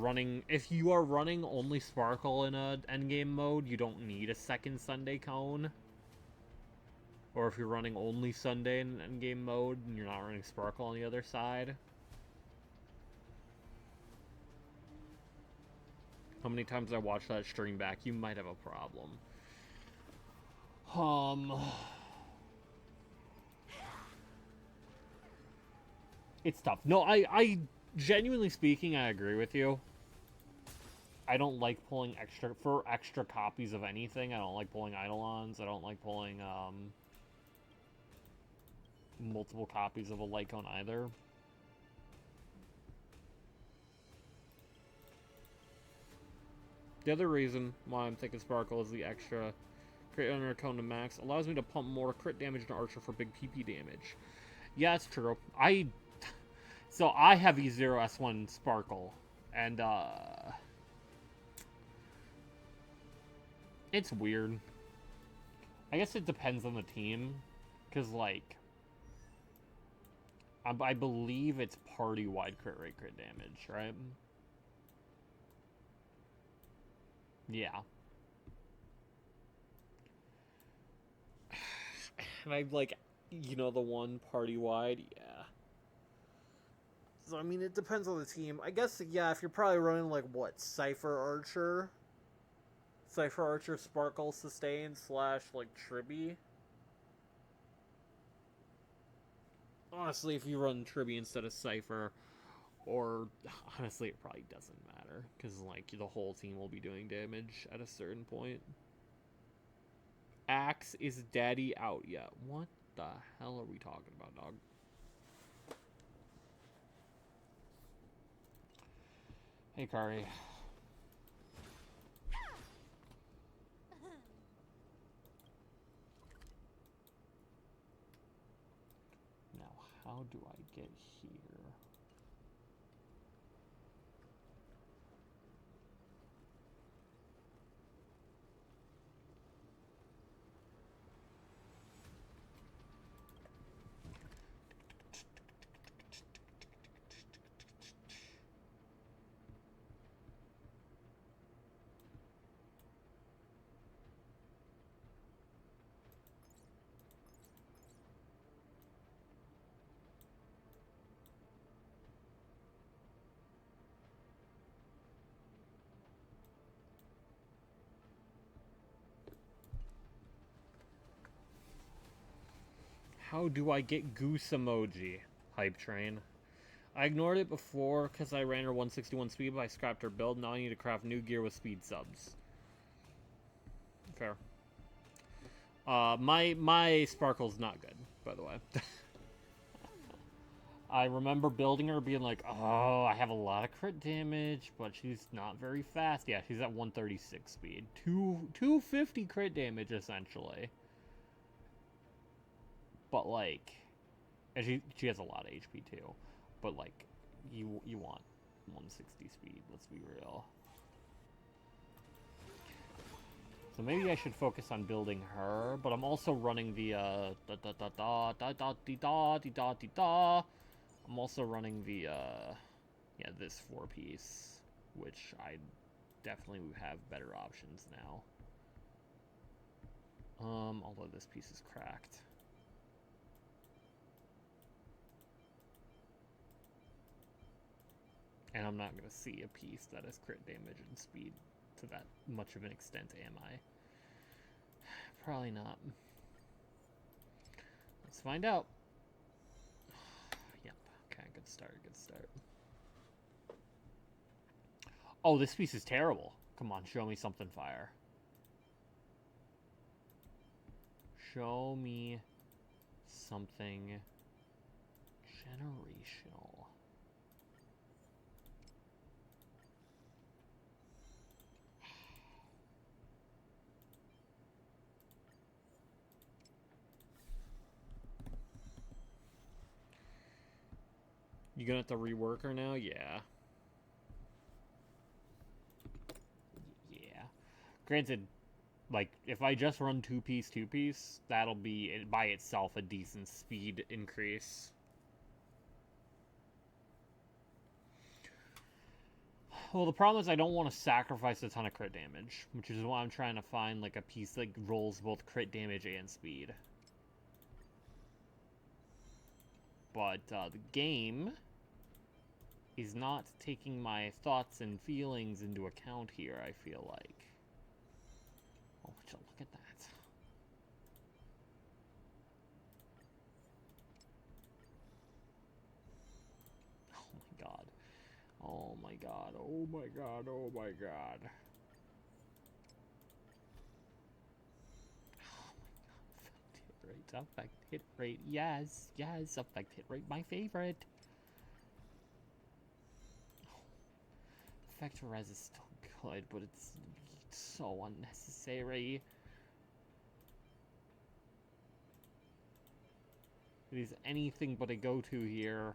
are running only Sparkle in a endgame mode, you don't need a second Sunday Cone. Or if you're running only Sunday in endgame mode, and you're not running Sparkle on the other side. How many times I watched that stream back, you might have a problem. It's tough. No, I genuinely speaking, I agree with you. I don't like pulling extra copies of anything. I don't like pulling Eidolons. I don't like pulling multiple copies of a light cone either. The other reason why I'm thinking Sparkle is the extra crit under cone to max allows me to pump more crit damage into Archer for big PP damage. Yeah, it's true. So I have E0S1 Sparkle, and it's weird. I guess it depends on the team, because, like, I believe it's party-wide crit rate, crit damage, right? Yeah. And I, like, you know, the one party-wide, yeah. So, I mean, it depends on the team. I guess, yeah, if you're probably running, like, what, Cypher Archer? Cypher Archer, Sparkle, Sustain, / like, Tribby? Honestly, if you run Tribby instead of Cypher, or, honestly, it probably doesn't matter, because, like, the whole team will be doing damage at a certain point. Axe, is Daddy out yet? What the hell are we talking about, dog? Hey, Kari. Now, how do I get here? How do I get goose emoji? Hype train. I ignored it before because I ran her 161 speed, but I scrapped her build. Now I need to craft new gear with speed subs. Fair. My Sparkle's not good, by the way. I remember building her being like, oh, I have a lot of crit damage, but she's not very fast. Yeah, she's at 136 speed. 250 crit damage, essentially. But, like, and she has a lot of HP, too. But, like, you want 160 speed, let's be real. So maybe I should focus on building her, but I'm also running the, I'm also running the, yeah, this 4-piece, which I definitely have better options now. Although this piece is cracked. And I'm not going to see a piece that has crit damage and speed to that much of an extent, am I? Probably not. Let's find out. Yep. Okay, good start, good start. Oh, this piece is terrible. Come on, show me something fire. Show me something generational. You gonna have to rework her now? Yeah. Yeah. Granted, like, if I just run two-piece, that'll be, by itself, a decent speed increase. Well, the problem is I don't want to sacrifice a ton of crit damage, which is why I'm trying to find, like, a piece that rolls both crit damage and speed. But, the game is not taking my thoughts and feelings into account here, I feel like. Oh, would you look at that? Oh my god. Oh my god. Oh my god. Oh my god. Oh my god. Effect hit rate. Yes. Yes. Effect hit rate. My favorite. Effect res is still good, but it's so unnecessary. It is anything but a go-to here.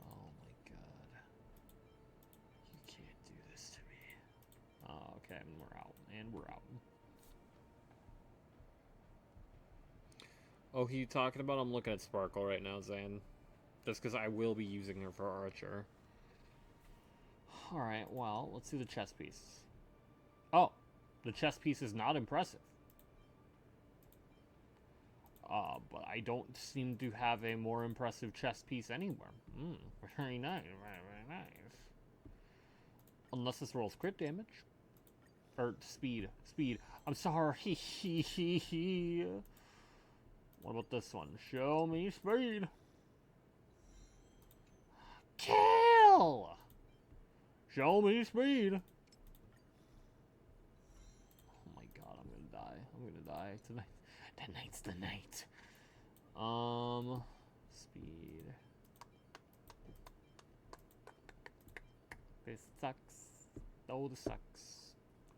Oh my god. You can't do this to me. Oh, okay, and we're out. And we're out. Oh, who you talking about? I'm looking at Sparkle right now, Zan. Just because I will be using her for Archer. Alright, well, let's do the chess piece. Oh, the chess piece is not impressive. But I don't seem to have a more impressive chess piece anywhere. Very nice, very nice. Unless this rolls crit damage. Or speed. Speed. I'm sorry. What about this one? Show me speed. Kill! Show me speed. Oh my god, I'm gonna die. I'm gonna die tonight. Tonight's the night. Speed. This sucks. Oh, this sucks.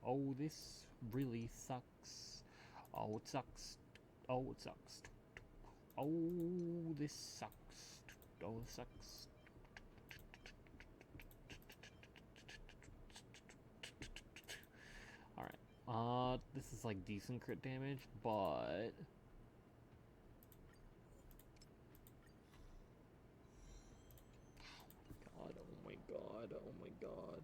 Oh, this really sucks. Oh, it sucks. Oh, it sucks. Oh, this sucks. Oh, this sucks. Alright. This is like decent crit damage, but oh my god, oh my god.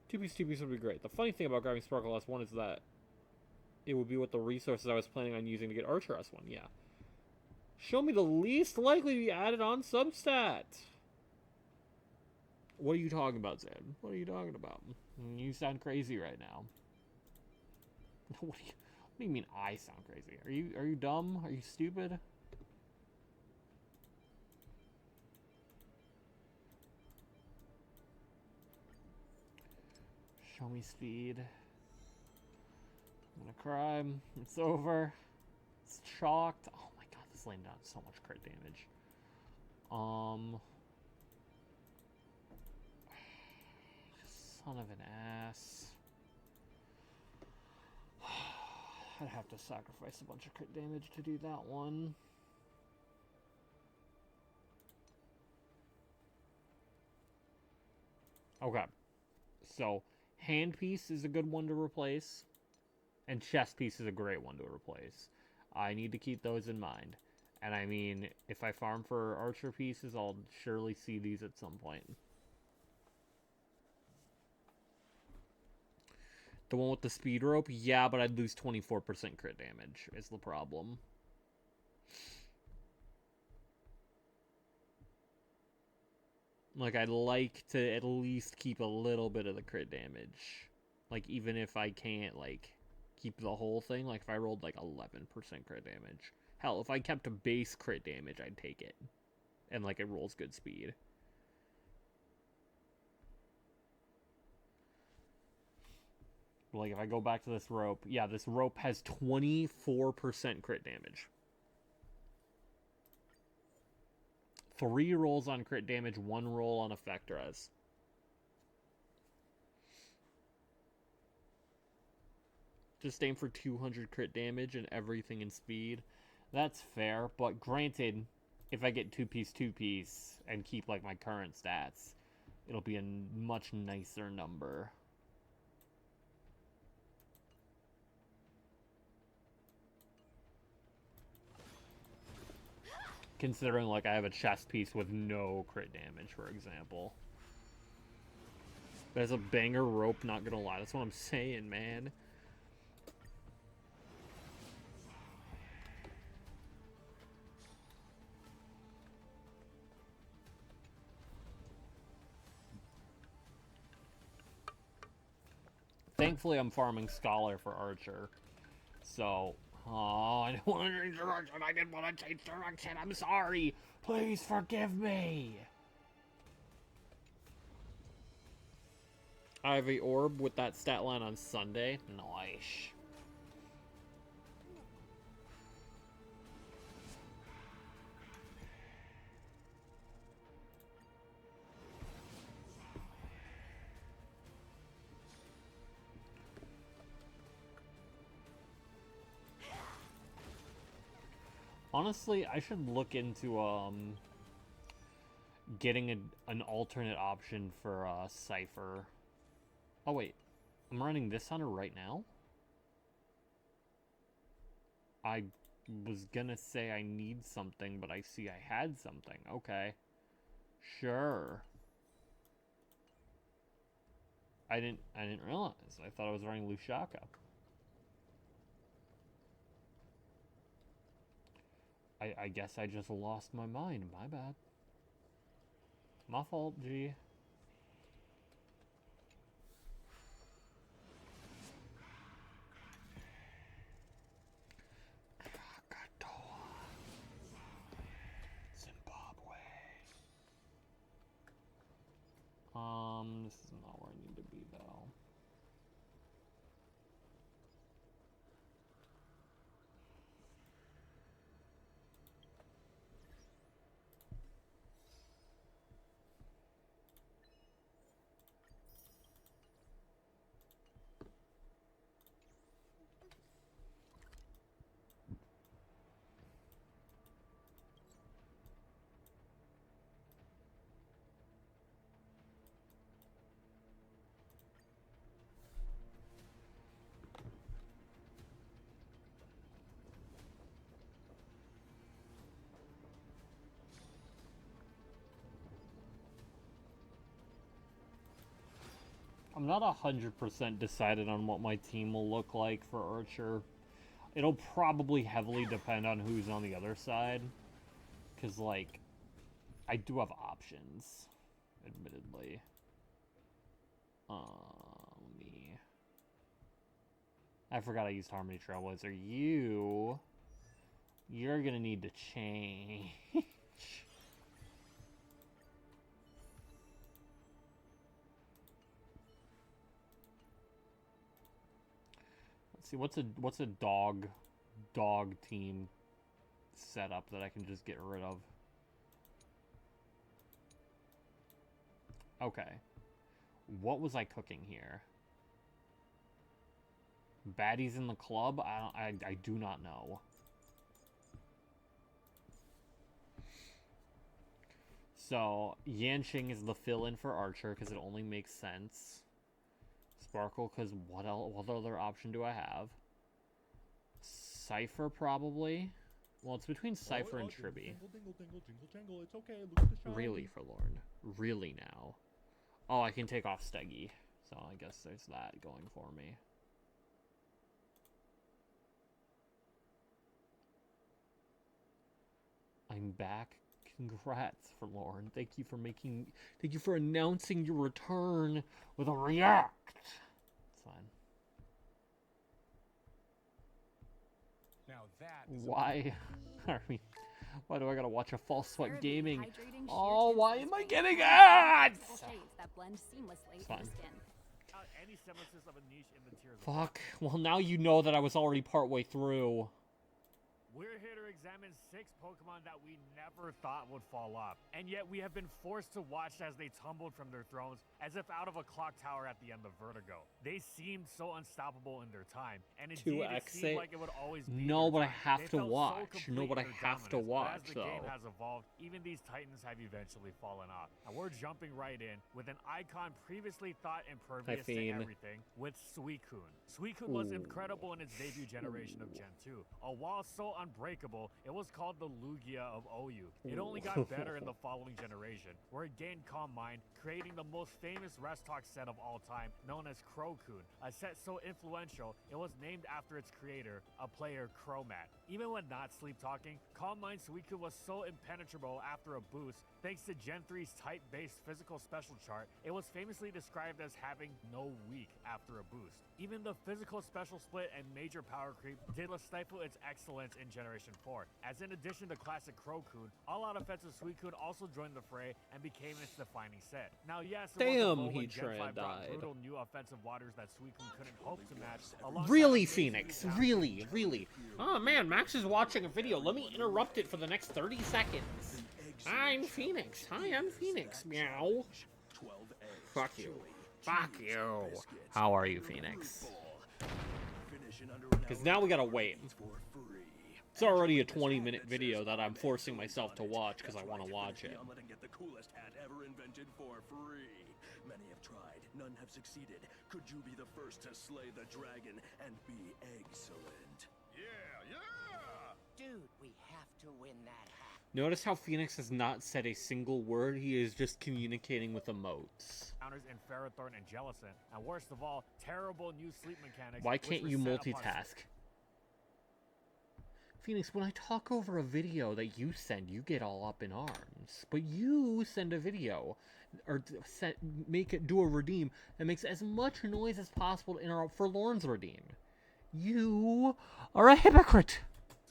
Two-piece would be great. The funny thing about grabbing Sparkle S1 is that it would be with the resources I was planning on using to get Archer S1, yeah. Show me the least likely to be added on substat. What are you talking about, Zed? What are you talking about? You sound crazy right now. What do you mean I sound crazy? Are you dumb? Are you stupid? Show me speed. I'm gonna cry. It's over. It's chalked. Oh my god, this laying down so much crit damage. Son of an ass. I'd have to sacrifice a bunch of crit damage to do that one. Okay. So, hand piece is a good one to replace. And chest piece is a great one to replace. I need to keep those in mind. And I mean, if I farm for Archer pieces, I'll surely see these at some point. The one with the speed rope? Yeah, but I'd lose 24% crit damage is the problem. Like, I'd like to at least keep a little bit of the crit damage. Like, even if I can't, like, keep the whole thing. Like, if I rolled, like, 11% crit damage. Hell, if I kept a base crit damage, I'd take it. And, like, it rolls good speed. Like, if I go back to this rope, yeah, this rope has 24% crit damage. 3 rolls on crit damage, 1 roll on effect res. Just aim for 200 crit damage and everything in speed. That's fair, but granted, if I get 2-piece and keep, like, my current stats, it'll be a much nicer number. Considering, like, I have a chest piece with no crit damage, for example. But as a banger rope, not gonna lie, that's what I'm saying, man. Thankfully, I'm farming Scholar for Archer. So, oh, I didn't want to change direction. I didn't want to change direction. I'm sorry. Please forgive me. I have a orb with that stat line on Sunday. Nice. Honestly, I should look into getting an alternate option for Cypher. Oh wait, I'm running this on her right now? I was gonna say I need something, but I see I had something. Okay. Sure. I didn't realize. I thought I was running Lushaka. I guess I just lost my mind. My bad. My fault, G. Krakatoa. Zimbabwe. This is not where I need to be, though. I'm not 100% decided on what my team will look like for Archer. It'll probably heavily depend on who's on the other side. Because, like, I do have options, admittedly. Me. I forgot I used Harmony Trailblazer. You're gonna need to change. See, what's a dog team setup that I can just get rid of? Okay. What was I cooking here? Baddies in the club? I do not know. So, Yanqing is the fill-in for Archer because it only makes sense. Sparkle, because what other option do I have? Cypher, probably. Well, it's between Cypher and Tribby.
It's okay. Look at the shine.
Really, Forlorn? Really now? Oh, I can take off Steggy. So I guess there's that going for me. I'm back Congrats, Forlorn. Thank you for announcing your return with a react. It's fine.
Now that is
Why? I mean, why do I gotta watch a False Swipe
CeraVe
Gaming?
Hydrating
Oh,
Sheer
why
Tint
am I
Sunscreen
getting
with
ads?
multiple shades that blend seamlessly
It's
into
fine.
the skin.
any semblances of a niche in the tiers.
Fuck. Well, now you know that I was already partway through.
We're here to examine 6 Pokemon that we never thought would fall off, and yet we have been forced to watch as they tumbled from their thrones as if out of a clock tower at the end of Vertigo. They seemed so unstoppable in their time, and indeed it
exit?
seemed like it would always be
No,
their
but I
time.
have
They
to
felt so
watch.
complete
No, but I
in their
have to
dominance, but
watch,
as the game
though.
has evolved, even these titans have eventually fallen off. And we're jumping right in with an icon previously thought impervious to
Fiend.
everything with Suicune. Suicune was
Ooh.
incredible in its debut generation of Gen 2. A wall so unbreakable, it was called the Lugia of OU. It only got better in the following generation, where it gained Calm Mind, creating the most famous Restock set of all time, known as Crokun, a set so influential, it was named after its creator, a player Cromat. Even when not sleep talking, Calm Mind Suicune was so impenetrable after a boost, thanks to Gen 3's type-based physical special chart, it was famously described as having no weak after a boost. Even the physical special split and major power creep did stifle its excellence in Generation 4, as in addition to classic Crokun, All-Out Offensive Suicune also joined the fray and became its defining set. Now yes, it was a
Damn,
blow
he
when Gen 5 brought
died.
brutal new offensive waters that Suicune couldn't hope to match. alongside
Really,
amazingly
Phoenix?
talented
Really? Oh man, Max is watching a video. Let me interrupt it for the next 30 seconds. I'm Phoenix. Hi, I'm Phoenix. Meow. Fuck you. Fuck you. How are you, Phoenix? Because now we gotta wait. It's already a 20-minute video that I'm forcing myself to watch because I want to watch it.
And get the coolest hat ever invented for free. Many have tried, none have succeeded. Could you be the first to slay the dragon and be excellent?
Dude, we have to win that hat.
Notice how Phoenix has not said a single word. He is just communicating with emotes.
counters in Ferrothorn and Jellicent, and worst of all, terrible new sleep mechanics.
Why
which
can't
were
you
set upon
multitask? Phoenix, when I talk over a video that you send, you get all up in arms. But you send a video, or do a redeem that makes as much noise as possible to interrupt Forlorn's redeem. You are a hypocrite.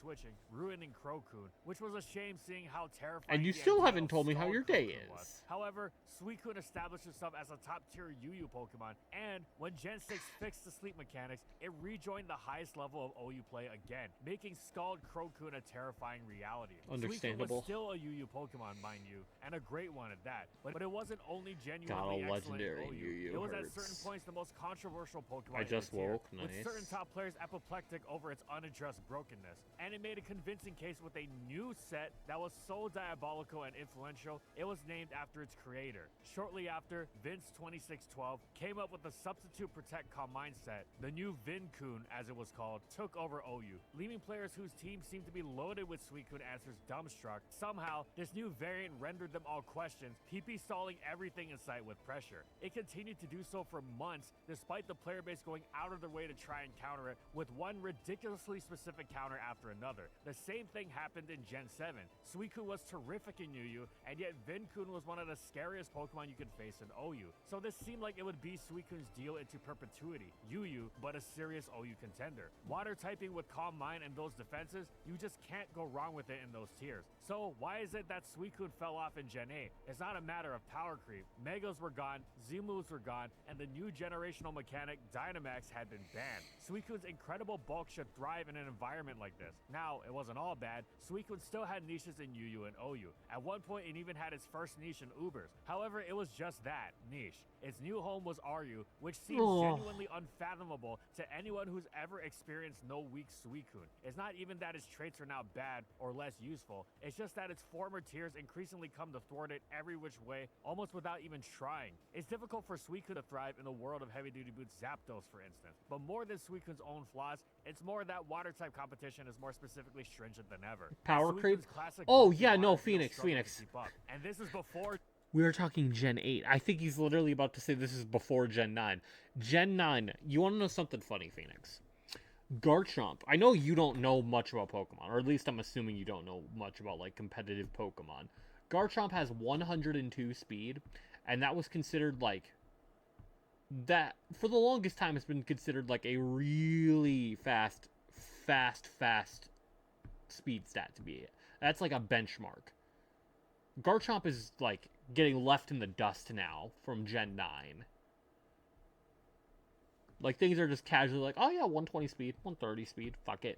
switching, ruining Crokun, which was a shame seeing how terrifying.
And you
the
still
idea
haven't
of
told me how
stalled
your day
Crokun was.
is.
However, Suicune established itself as a top-tier UU Pokemon, and when Gen 6 fixed the sleep mechanics, it rejoined the highest level of OU play again, making Scald Crokun a terrifying reality.
Understandable.
Suicune was still a UU Pokemon, mind you, and a great one at that. But it wasn't only genuinely
Got a
excellent
legendary
OU.
UU
It was
hurts.
at certain points the most controversial Pokemon
I
in
just
the tier,
woke,
with
nice.
certain top players apoplectic over its unaddressed brokenness. And it made a convincing case with a new set that was so diabolical and influential, it was named after its creator. Shortly after, Vince 2612 came up with the Substitute Protect Calm Mind set. The new Vinkun, as it was called, took over OU, leaving players whose teams seemed to be loaded with Suicune answers dumbstruck. Somehow, this new variant rendered them all questions, PP stalling everything in sight with pressure. It continued to do so for months, despite the player base going out of their way to try and counter it with one ridiculously specific counter after another. The same thing happened in Gen 7. Suicune was terrific in UU, and yet Vinkun was one of the scariest Pokemon you could face in OU. So this seemed like it would be Suicune's deal into perpetuity. UU, but a serious OU contender. Water typing with Calm Mind and those defenses, you just can't go wrong with it in those tiers. So why is it that Suicune fell off in Gen 8? It's not a matter of power creep. Megas were gone, Z-moves were gone, and the new generational mechanic Dynamax had been banned. Suicune's incredible bulk should thrive in an environment like this. Now, it wasn't all bad. Suicune still had niches in UU and OU. At one point, it even had its first niche in Ubers. However, it was just that, niche. Its new home was RU, which seems genuinely unfathomable to anyone who's ever experienced no weak Suicune. It's not even that its traits are now bad or less useful, it's just that its former tiers increasingly come to thwart it every which way, almost without even trying. It's difficult for Suicune to thrive in the world of heavy-duty boots Zapdos, for instance. But more than Suicune's own flaws, it's more that water-type competition is more specifically stringent than ever.
Power
Suicune's
creep?
classic
Oh,
bulky
yeah, no,
water field
Phoenix,
struggled to
Phoenix.
keep up. And this is before
We are talking Gen 8. I think he's literally about to say this is before Gen 9. Gen 9, you want to know something funny, Phoenix? Garchomp. I know you don't know much about Pokemon, or at least I'm assuming you don't know much about, like, competitive Pokemon. Garchomp has 102 speed, and that was considered like that for the longest time. It's been considered like a really fast speed stat to be. That's like a benchmark. Garchomp is like getting left in the dust now from Gen 9. Like things are just casually like, oh yeah, 120 speed, 130 speed, fuck it.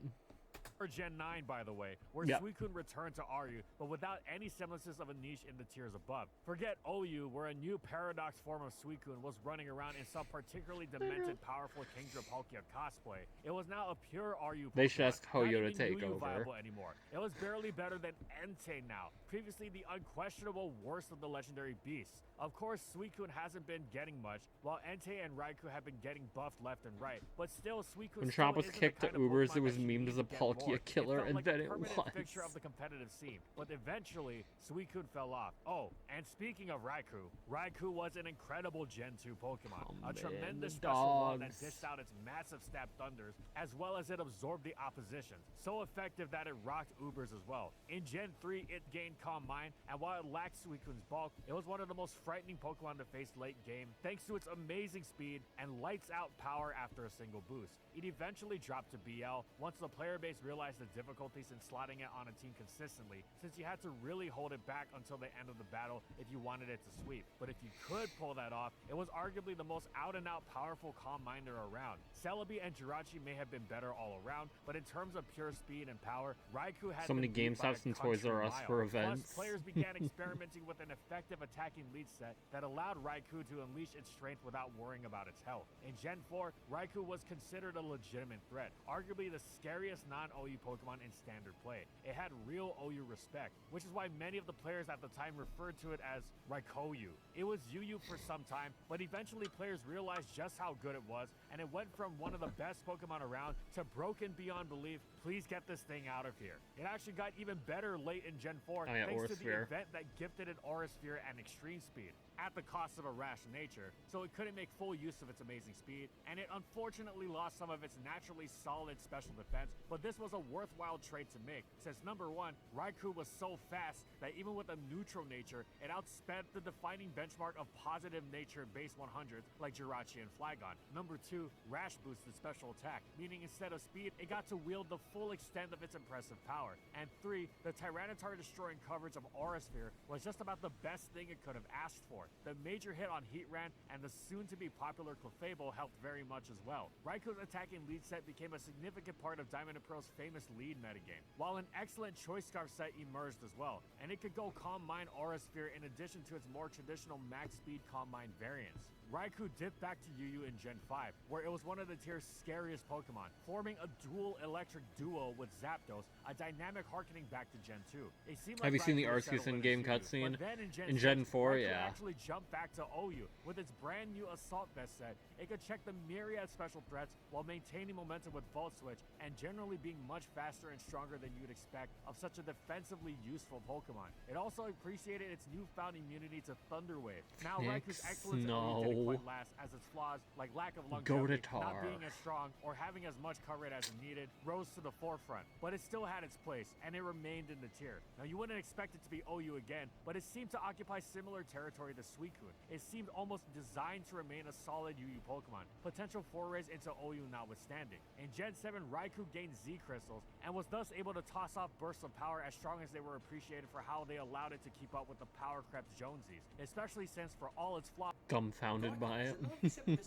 For Gen 9, by the way, where
Yep.
Suicune returned to RU, but without any semblances of a niche in the tiers above. Forget OU, where a new Paradox form of Suicune was running around in some particularly demented, powerful Kingdra Palkia cosplay. It was now a pure RU Pokemon.
They should ask
not
Hoyo to
even
take
Yu-Yu
over.
viable anymore. It was barely better than Entei now, previously the unquestionable worst of the legendary beasts. Of course, Suicune hasn't been getting much, while Entei and Raikou have been getting buffed left and right. But still, Suicune
When
still
Chomp was
isn't the
kicked
kind
to
of
Ubers,
Pokemon
it was
that you
memed
need
as
to
a
get
Palkia
more.
killer,
It felt
and
like
then
a
it
permanent
was.
fixture of the competitive scene. But eventually, Suicune fell off. Oh, and speaking of Raikou, Raikou was an incredible Gen 2 Pokemon.
Oh,
A
man,
tremendous
the
special one that
dogs.
dished out its massive stab thunders, as well as it absorbed the opposition. So effective that it rocked Ubers as well. In Gen 3, it gained Calm Mind, and while it lacked Suicune's bulk, it was one of the most frightening Pokemon to face late game, thanks to its amazing speed and lights out power after a single boost. It eventually dropped to BL once the player base realized the difficulties in slotting it on a team consistently, since you had to really hold it back until the end of the battle if you wanted it to sweep. But if you could pull that off, it was arguably the most out-and-out powerful Calm Minder around. Celebi and Jirachi may have been better all around, but in terms of pure speed and power, Raikou had
So many
been beat by
GameStops
a
and Toys R
country
Us
mile.
for
Plus,
events.
players began experimenting with an effective attacking lead set that allowed Raikou to unleash its strength without worrying about its health. In Gen 4, Raikou was considered a legitimate threat, arguably the scariest non-OU Pokemon in standard play. It had real OU respect, which is why many of the players at the time referred to it as Raikouyu. It was UU for some time, but eventually players realized just how good it was, and it went from one of the best Pokemon around to broken beyond belief. Please get this thing out of here. It actually got even better late in Gen 4
Oh, yeah,
thanks to the
Aurasphere.
event that gifted it Aura Sphere and Extreme Speed, at the cost of a rash nature, so it couldn't make full use of its amazing speed, and it unfortunately lost some of its naturally solid special defense, but this was a worthwhile trade to make, since number one, Raikou was so fast that even with a neutral nature, it outsped the defining benchmark of positive nature base 100s like Jirachi and Flygon. Number two, Rash boosted special attack, meaning instead of speed, it got to wield the full extent of its impressive power. And three, the Tyranitar destroying coverage of Aura Sphere was just about the best thing it could have asked for. The major hit on Heatran and the soon-to-be popular Clefable helped very much as well. Raikou's attacking lead set became a significant part of Diamond and Pearl's famous lead metagame, while an excellent Choice Scarf set emerged as well, and it could go Calm Mind Aura Sphere in addition to its more traditional max speed Calm Mind variants. Raikou dipped back to UU in Gen 5, where it was one of the tier's scariest Pokemon, forming a dual electric duo with Zapdos, a dynamic harkening back to Gen 2. It seemed like
Have you seen the
Raikou
Arceus
settled
in-game
its UU,
cutscene?
but then
In Gen
6,
4,
Raikou
yeah.
actually jumped back to OU. With its brand new Assault Vest set, it could check the myriad special threats while maintaining momentum with Volt Switch and generally being much faster and stronger than you'd expect of such a defensively useful Pokemon. It also appreciated its newfound immunity to Thunder Wave. Now Raikou's excellence in OU didn't quite last, as its flaws, like lack of longevity, not being as strong, or having as much cover rate as it needed, rose to the forefront. But it still had its place, and it remained in the tier. Now you wouldn't expect it to be OU again, but it seemed to occupy similar territory to Suicune. It seemed almost designed to remain a solid UU Pokemon, potential forays into OU notwithstanding. In Gen 7, Raikou gained Z Crystals, and was thus able to toss off bursts of power as strong as they were appreciated for how they allowed it to keep up with the power crept Jonesies, especially since for all its flaws,
Dumbfounded by it.
97%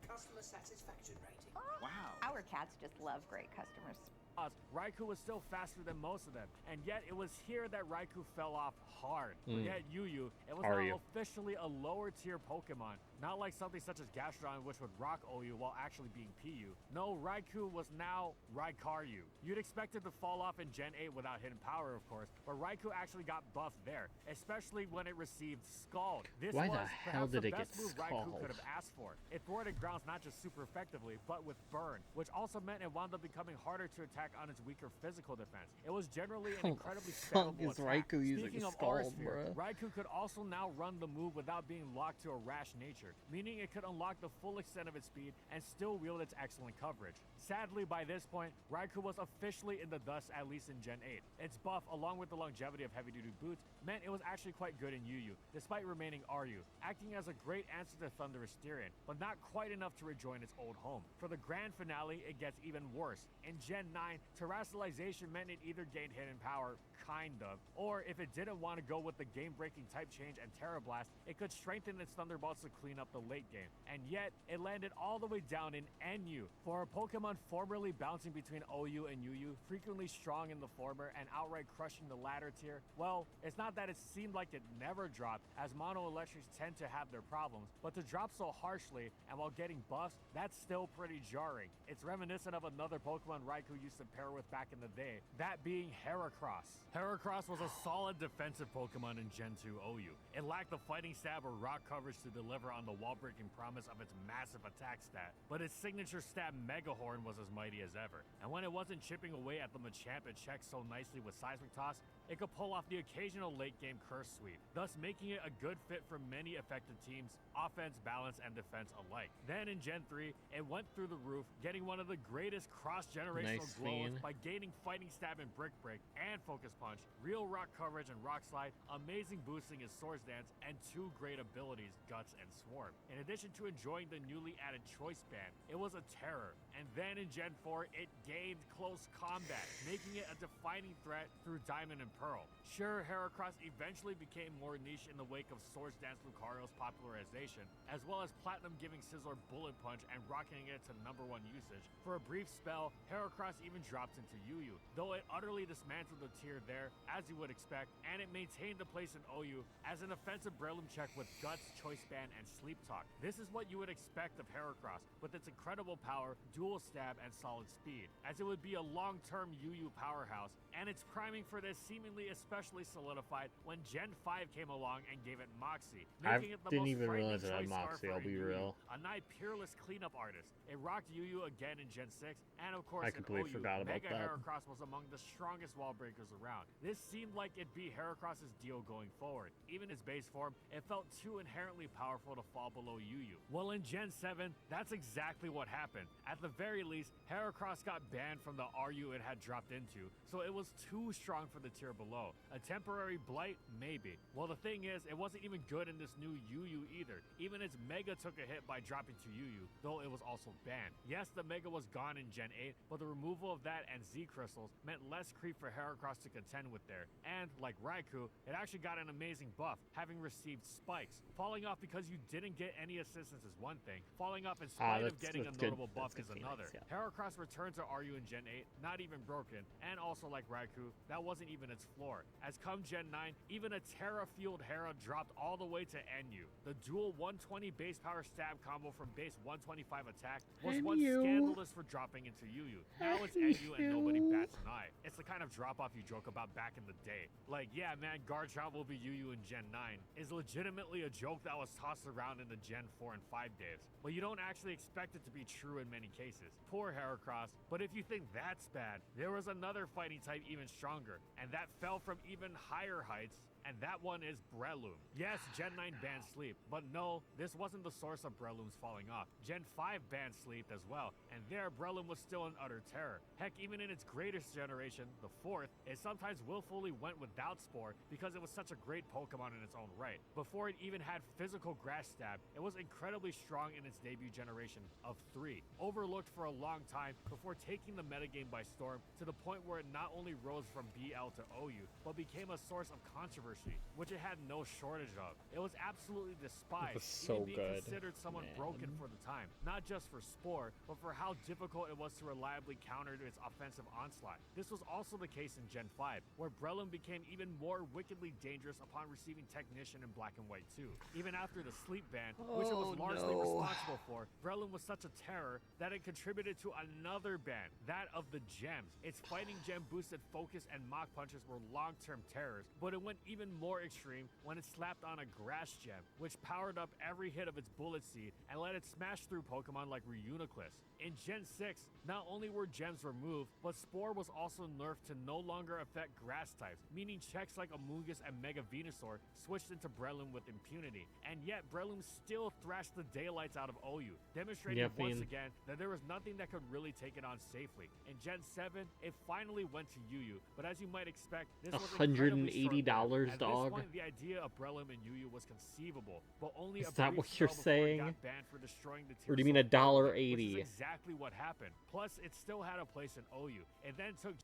customer satisfaction rating.
Wow. Our cats just love great customers.
Raikou was still faster than most of them, and yet it was here that Raikou fell off hard. Yet UU, it was now officially a lower tier Pokemon, not like something such as Gastrodon, which would rock OU while actually being PU. No, Raikou was now Raikaryu. You'd expect it to fall off in Gen 8 without hidden power, of course, but Raikou actually got buffed there, especially when it received Scald. This
Why the
was
hell
perhaps
did
the
it get
best move Raikou
Scald?
could have asked for. It thwarted grounds not just super effectively, but with burn, which also meant it wound up becoming harder to attack attack on its weaker physical defense. It was generally an
How
incredibly
the fuck
spammable
is
attack.
Raikou using
Speaking of
Scald,
Aura Sphere,
bruh?
Raikou could also now run the move without being locked to a rash nature, meaning it could unlock the full extent of its speed and still wield its excellent coverage. Sadly, by this point, Raikou was officially in the dust, at least in Gen 8. Its buff, along with the longevity of heavy-duty boots, meant it was actually quite good in UU, despite remaining RU, acting as a great answer to Thundurus Styrian, but not quite enough to rejoin its old home. For the grand finale, it gets even worse. In Gen 9, terrestrialization meant it either gained hidden power, kind of, or if it didn't want to go with the game-breaking type change and Terra Blast, it could strengthen its Thunderbolts to clean up the late game. And yet, it landed all the way down in NU. For a Pokemon formerly bouncing between OU and UU, frequently strong in the former and outright crushing the latter tier, well, it's not that it seemed like it never dropped, as Mono Electrics tend to have their problems, but to drop so harshly and while getting buffs, that's still pretty jarring. It's reminiscent of another Pokemon Raikou used to pair with back in the day, that being Heracross. Heracross was a solid defensive Pokemon in Gen 2 OU. It lacked the fighting stab or rock coverage to deliver on the wall-breaking promise of its massive attack stat, but its signature stab Mega Horn was as mighty as ever. And when it wasn't chipping away at the Machamp it checked so nicely with Seismic Toss, it could pull off the occasional late-game curse sweep, thus making it a good fit for many effective teams, offense, balance, and defense alike. Then in Gen 3, it went through the roof, getting one of the greatest cross-generational
Nice,
glows
Fiend.
by gaining Fighting Stab and Brick Break, and Focus Punch, real rock coverage and Rock Slide, amazing boosting in Swords Dance, and two great abilities, Guts and Swarm. In addition to enjoying the newly added Choice Band, it was a terror. And then in Gen 4, it gained close combat, making it a defining threat through Diamond and Pearl. Sure, Heracross eventually became more niche in the wake of Swords Dance Lucario's popularization, as well as Platinum giving Scizor Bullet Punch and rocketing it to #1 usage. For a brief spell, Heracross even dropped into UU, though it utterly dismantled the tier there, as you would expect, and it maintained the place in OU as an offensive Breloom check with Guts, Choice Band, and Sleep Talk. This is what you would expect of Heracross, with its incredible power, dual stab, and solid speed, as it would be a long-term UU powerhouse, and its priming for this seemingly especially solidified when Gen 5 came along and gave it Moxie,
I
making it the
didn't
most
even
frightening
realize it had
choice scarf
Moxie,
for
I'll
a
be
UU,
real.
a nigh peerless cleanup artist. It rocked UU again in Gen 6, and of course
I
in
completely
OU,
forgot about
Mega
that.
Heracross was among the strongest wall breakers around. This seemed like it'd be Heracross's deal going forward. Even its base form, it felt too inherently powerful to fall below UU. Well, in Gen 7, that's exactly what happened. At the very least, Heracross got banned from the RU it had dropped into, so it was too strong for the tier below. A temporary blight? Maybe. Well, the thing is, it wasn't even good in this new UU either. Even its Mega took a hit by dropping to UU, though it was also banned. Yes, the Mega was gone in Gen 8, but the removal of that and Z Crystals meant less creep for Heracross to contend with there. And, like Raikou, it actually got an amazing buff, having received Spikes. Falling off because you didn't get any assistance is one thing. Falling off in spite of getting a
that's
notable
good.
buff
That's
is
good
another.
feelings,
Heracross returned to RU in Gen 8, not even broken, and also like Raikou, that wasn't even its floor. As come Gen 9, even a Terra-fueled Hera dropped all the way to NU. The dual 120 base power stab combo from base 125 attack was once
NU.
scandalous for dropping into UU. Now it's NU and nobody bats an eye. It's the kind of drop-off you joke about back in the day. Like, yeah man, Garchomp will be UU in Gen 9 is legitimately a joke that was tossed around in the Gen 4 and 5 devs, but you don't actually expect it to be true in many cases. Poor Heracross, but if you think that's bad, there was another fighting type even stronger, and that fell from even higher heights, and that one is Breloom. Yes, Gen 9 banned Sleep, but no, this wasn't the source of Breloom's falling off. Gen 5 banned Sleep as well, and there Breloom was still in utter terror. Heck, even in its greatest generation, the 4th, it sometimes willfully went without Spore because it was such a great Pokemon in its own right. Before it even had physical Grass Stab, it was incredibly strong in its debut generation of 3. Overlooked for a long time before taking the metagame by storm to the point where it not only rose from BL to OU, but became a source of controversy, which it had no shortage of. It was absolutely despised,
was so
even being
good,
considered someone
man.
broken for the time, not just for Spore, but for how difficult it was to reliably counter its offensive onslaught. This was also the case in Gen 5, where Breloom became even more wickedly dangerous upon receiving Technician in Black and White 2. Even after the Sleep ban, which it was largely responsible for, Breloom was such a terror that it contributed to another ban, that of the Gems. Its fighting gem boosted Focus and Mach Punches were long-term terrors, but it went even even more extreme when it slapped on a grass gem, which powered up every hit of its Bullet Seed and let it smash through Pokemon like Reuniclus. In Gen 6, not only were gems removed, but Spore was also nerfed to no longer affect grass types, meaning checks like Amoonguss and Mega Venusaur switched into Breloom with impunity. And yet, Breloom still thrashed the daylights out of OU, demonstrating once again that there was nothing that could really take it on safely. In Gen 7, it finally went to UU, but as you might expect, this was
$180,
dog. At
dog.
this point, the idea of Breloom and UU was conceivable, but only
Is
a
that
brief
what you're
spell before it
saying?
got banned for destroying the
Or do you mean
tier zone,
$1.80?
which is exactly what happened. Plus, it still had a place in OU. It then took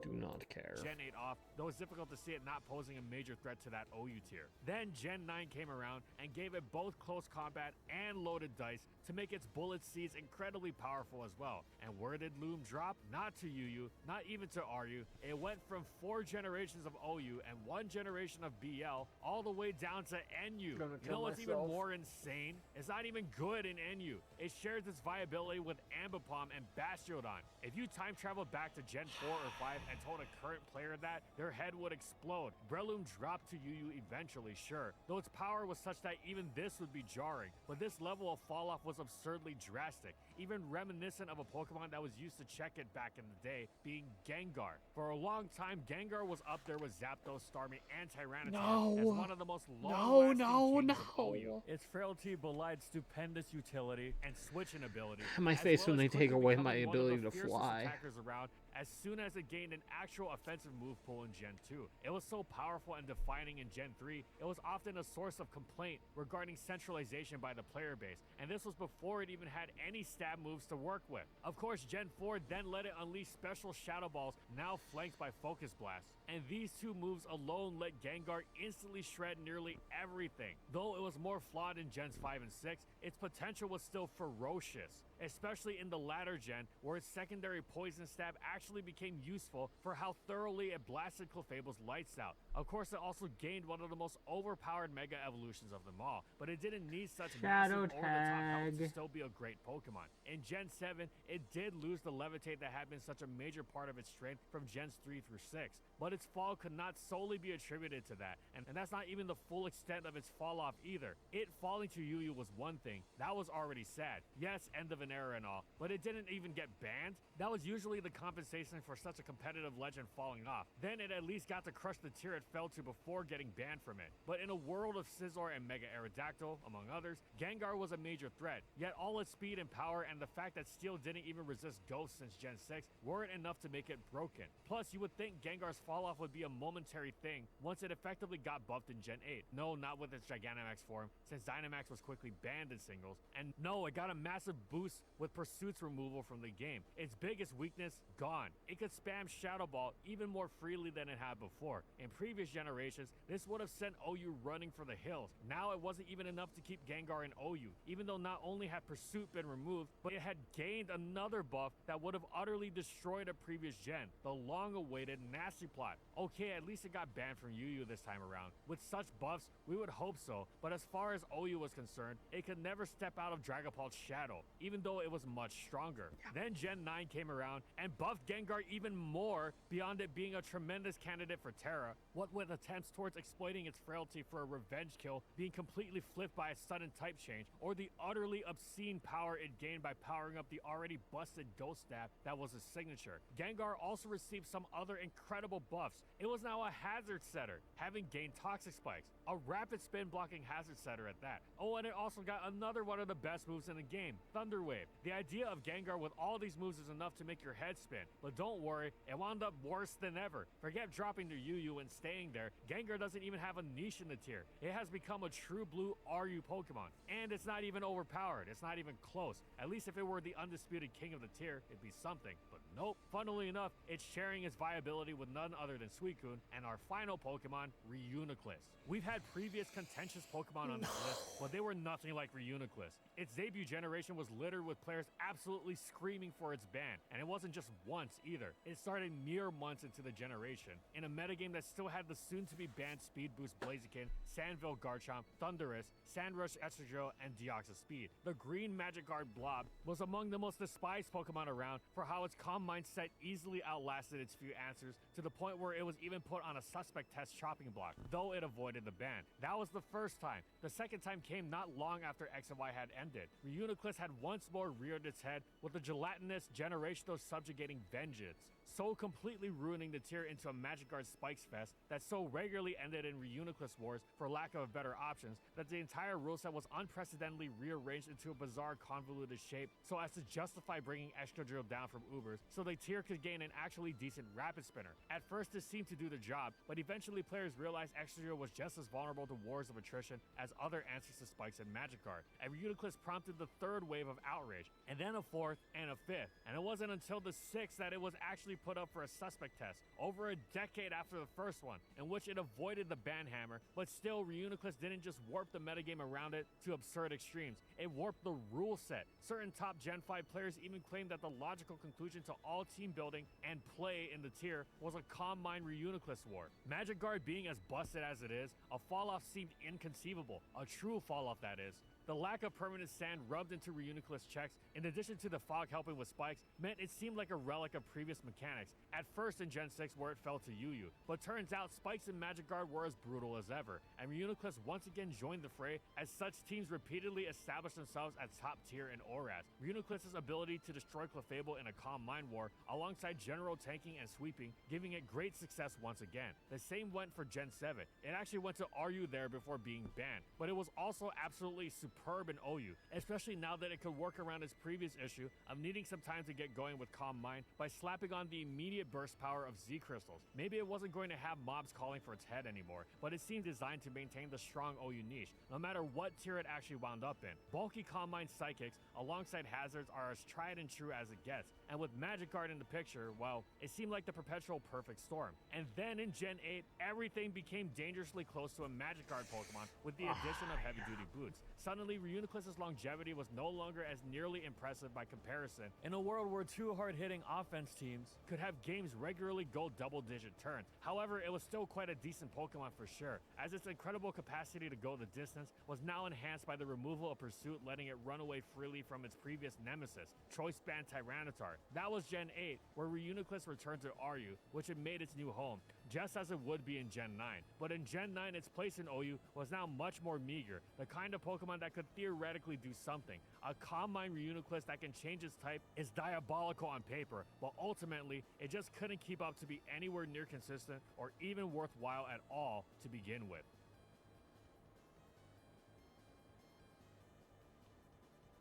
Do not care.
Gen 8 off, though it's difficult to see it not posing a major threat to that OU tier. Then Gen 9 came around and gave it both close combat and loaded dice to make its Bullet Seeds incredibly powerful as well. And where did Loom drop? Not to UU, not even to RU. It went from 4 generations of OU and 1 generation of BL all the way down to NU. You know what's even more insane? It's not even good in NU. It shares its viability with Ambipom and Bastiodon. If you time travel back to Gen 4 or 5 and told a current player that, their head would explode. Breloom dropped to UU eventually, sure, though its power was such that even this would be jarring. But this level of fall off was absurdly drastic, even reminiscent of a Pokemon that was used to check it back in the day, being Gengar. For a long time, Gengar was up there with Zapdos, Starmie, and Tyranitar as one of the most long-lasting kings of OU. Its frailty belied stupendous utility and switching ability.
My
as
face
well
when
as
they take
quickly
away my
becoming one of the
ability to
fiercest
fly.
attackers around as soon as it gained an actual offensive move pool in Gen 2. It was so powerful and defining in Gen 3, it was often a source of complaint regarding centralization by the player base, and this was before it even had any stab moves to work with. Of course, Gen 4 then let it unleash special Shadow Balls, now flanked by Focus Blast. And these 2 moves alone let Gengar instantly shred nearly everything. Though it was more flawed in Gens 5 and 6, its potential was still ferocious, especially in the latter gen, where its secondary Poison Stab actually became useful for how thoroughly it blasted Clefable's lights out. Of course, it also gained one of the most overpowered Mega Evolutions of them all, but it didn't need such massive over-the-top help to still be a great Pokemon. In Gen 7, it did lose the Levitate that had been such a major part of its strength from Gens 3 through 6, but its fall could not solely be attributed to that, and that's not even the full extent of its fall off either. It falling to UU was one thing, that was already sad. Yes, end of an era and all, but it didn't even get banned. That was usually the compensation for such a competitive legend falling off. Then it at least got to crush the tier it fell to before getting banned from it. But in a world of Scizor and Mega Aerodactyl, among others, Gengar was a major threat, yet all its speed and power and the fact that Steel didn't even resist Ghost since Gen 6 weren't enough to make it broken. Plus, you would think Gengar's fall off would be a momentary thing once it effectively got buffed in Gen 8. No, not with its Gigantamax form, since Dynamax was quickly banned in singles. And no, it got a massive boost with Pursuit's removal from the game. Its biggest weakness, gone. It could spam Shadow Ball even more freely than it had before. In previous generations, this would have sent OU running for the hills. Now it wasn't even enough to keep Gengar in OU, even though not only had Pursuit been removed, but it had gained another buff that would have utterly destroyed a previous gen, the long-awaited Nasty Plot. Okay, at least it got banned from UU this time around. With such buffs, we would hope so, but as far as OU was concerned, it could never step out of Dragapult's shadow, even though it was much stronger. Then Gen 9 came around and buffed Gengar even more, beyond it being a tremendous candidate for Terra, what with attempts towards exploiting its frailty for a revenge kill being completely flipped by a sudden type change, or the utterly obscene power it gained by powering up the already busted Ghost Stab that was his signature. Gengar also received some other incredible buffs. It was now a hazard setter, having gained Toxic Spikes, a rapid spin blocking hazard setter at that. Oh, and it also got another one of the best moves in the game, Thunder Wave. The idea of Gengar with all these moves is enough to make your head spin, but don't worry, it wound up worse than ever. Forget dropping to UU and staying there, Gengar doesn't even have a niche in the tier. It has become a true blue RU Pokemon, and it's not even overpowered, it's not even close. At least if it were the undisputed king of the tier, it'd be something, but nope. Funnily enough, it's sharing its viability with none other than Suicune, and our final Pokemon, Reuniclus. We've had previous contentious Pokemon on this list, but they were nothing like Reuniclus. Its debut generation was littered with players absolutely screaming for its ban, and it wasn't just once, weeks either. It started mere months into the generation, in a metagame that still had the soon-to-be banned Speed Boost Blaziken, Sandville Garchomp, Thundurus, Sandrush Excadrill, and Deoxys Speed. The green Magikarp Blob was among the most despised Pokemon around for how its Calm Mind set easily outlasted its few answers, to the point where it was even put on a suspect test chopping block, though it avoided the ban. That was the first time. The second time came not long after X and Y had ended. Reuniclus had once more reared its head with a gelatinous, generational subjugating vengeance, so completely ruining the tier into a Magikarp Spikes Fest that so regularly ended in Reuniclus Wars for lack of better options that the entire rule set was unprecedentedly rearranged into a bizarre convoluted shape so as to justify bringing Excadrill down from Ubers so the tier could gain an actually decent Rapid Spinner. At first this seemed to do the job, but eventually players realized Excadrill was just as vulnerable to wars of attrition as other answers to Spikes and Magikarp, and Reuniclus prompted the third wave of outrage, and then a fourth and a fifth, and it wasn't until the sixth that it was actually put up for a suspect test, over a decade after the first one, in which it avoided the ban hammer, but still Reuniclus didn't just warp the metagame around it to absurd extremes, it warped the rule set. Certain top Gen 5 players even claimed that the logical conclusion to all team building and play in the tier was a Calm Mind Reuniclus war. Magikarp being as busted as it is, a fall-off seemed inconceivable, a true fall-off that is. The lack of permanent sand rubbed into Reuniclus checks, in addition to the fog helping with spikes, meant it seemed like a relic of previous mechanics, at first in Gen 6 where it fell to UU, but turns out spikes in Magikarp were as brutal as ever, and Reuniclus once again joined the fray as such teams repeatedly established themselves at top tier in ORAS. Reuniclus' ability to destroy Clefable in a Calm Mind war, alongside general tanking and sweeping, giving it great success once again. The same went for Gen 7. It actually went to RU there before being banned, but it was also absolutely superb in OU, especially now that it could work around its previous issue of needing some time to get going with Calm Mind by slapping on the immediate burst power of Z Crystals. Maybe it wasn't going to have mobs calling for its head anymore, but it seemed designed to maintain the strong OU niche, no matter what tier it actually wound up in. Bulky Calm Mind Psychics alongside Hazards are as tried and true as it gets, and with Magikarp in the picture, well, it seemed like the perpetual perfect storm. And then in Gen 8, everything became dangerously close to a Magikarp Pokemon with the addition of heavy duty boots. Suddenly, Reuniclus' longevity was no longer as nearly impressive by comparison, in a world where two hard-hitting offense teams could have games regularly go double-digit turns. However, it was still quite a decent Pokemon for sure, as its incredible capacity to go the distance was now enhanced by the removal of Pursuit, letting it run away freely from its previous nemesis, Choice Band Tyranitar. That was Gen 8, where Reuniclus returned to RU, which it made its new home, just as it would be in Gen 9. But in Gen 9, its place in OU was now much more meager, the kind of Pokemon that could theoretically do something. A Calm Mind Reuniclus that can change its type is diabolical on paper, but ultimately, it just couldn't keep up to be anywhere near consistent or even worthwhile at all to begin with.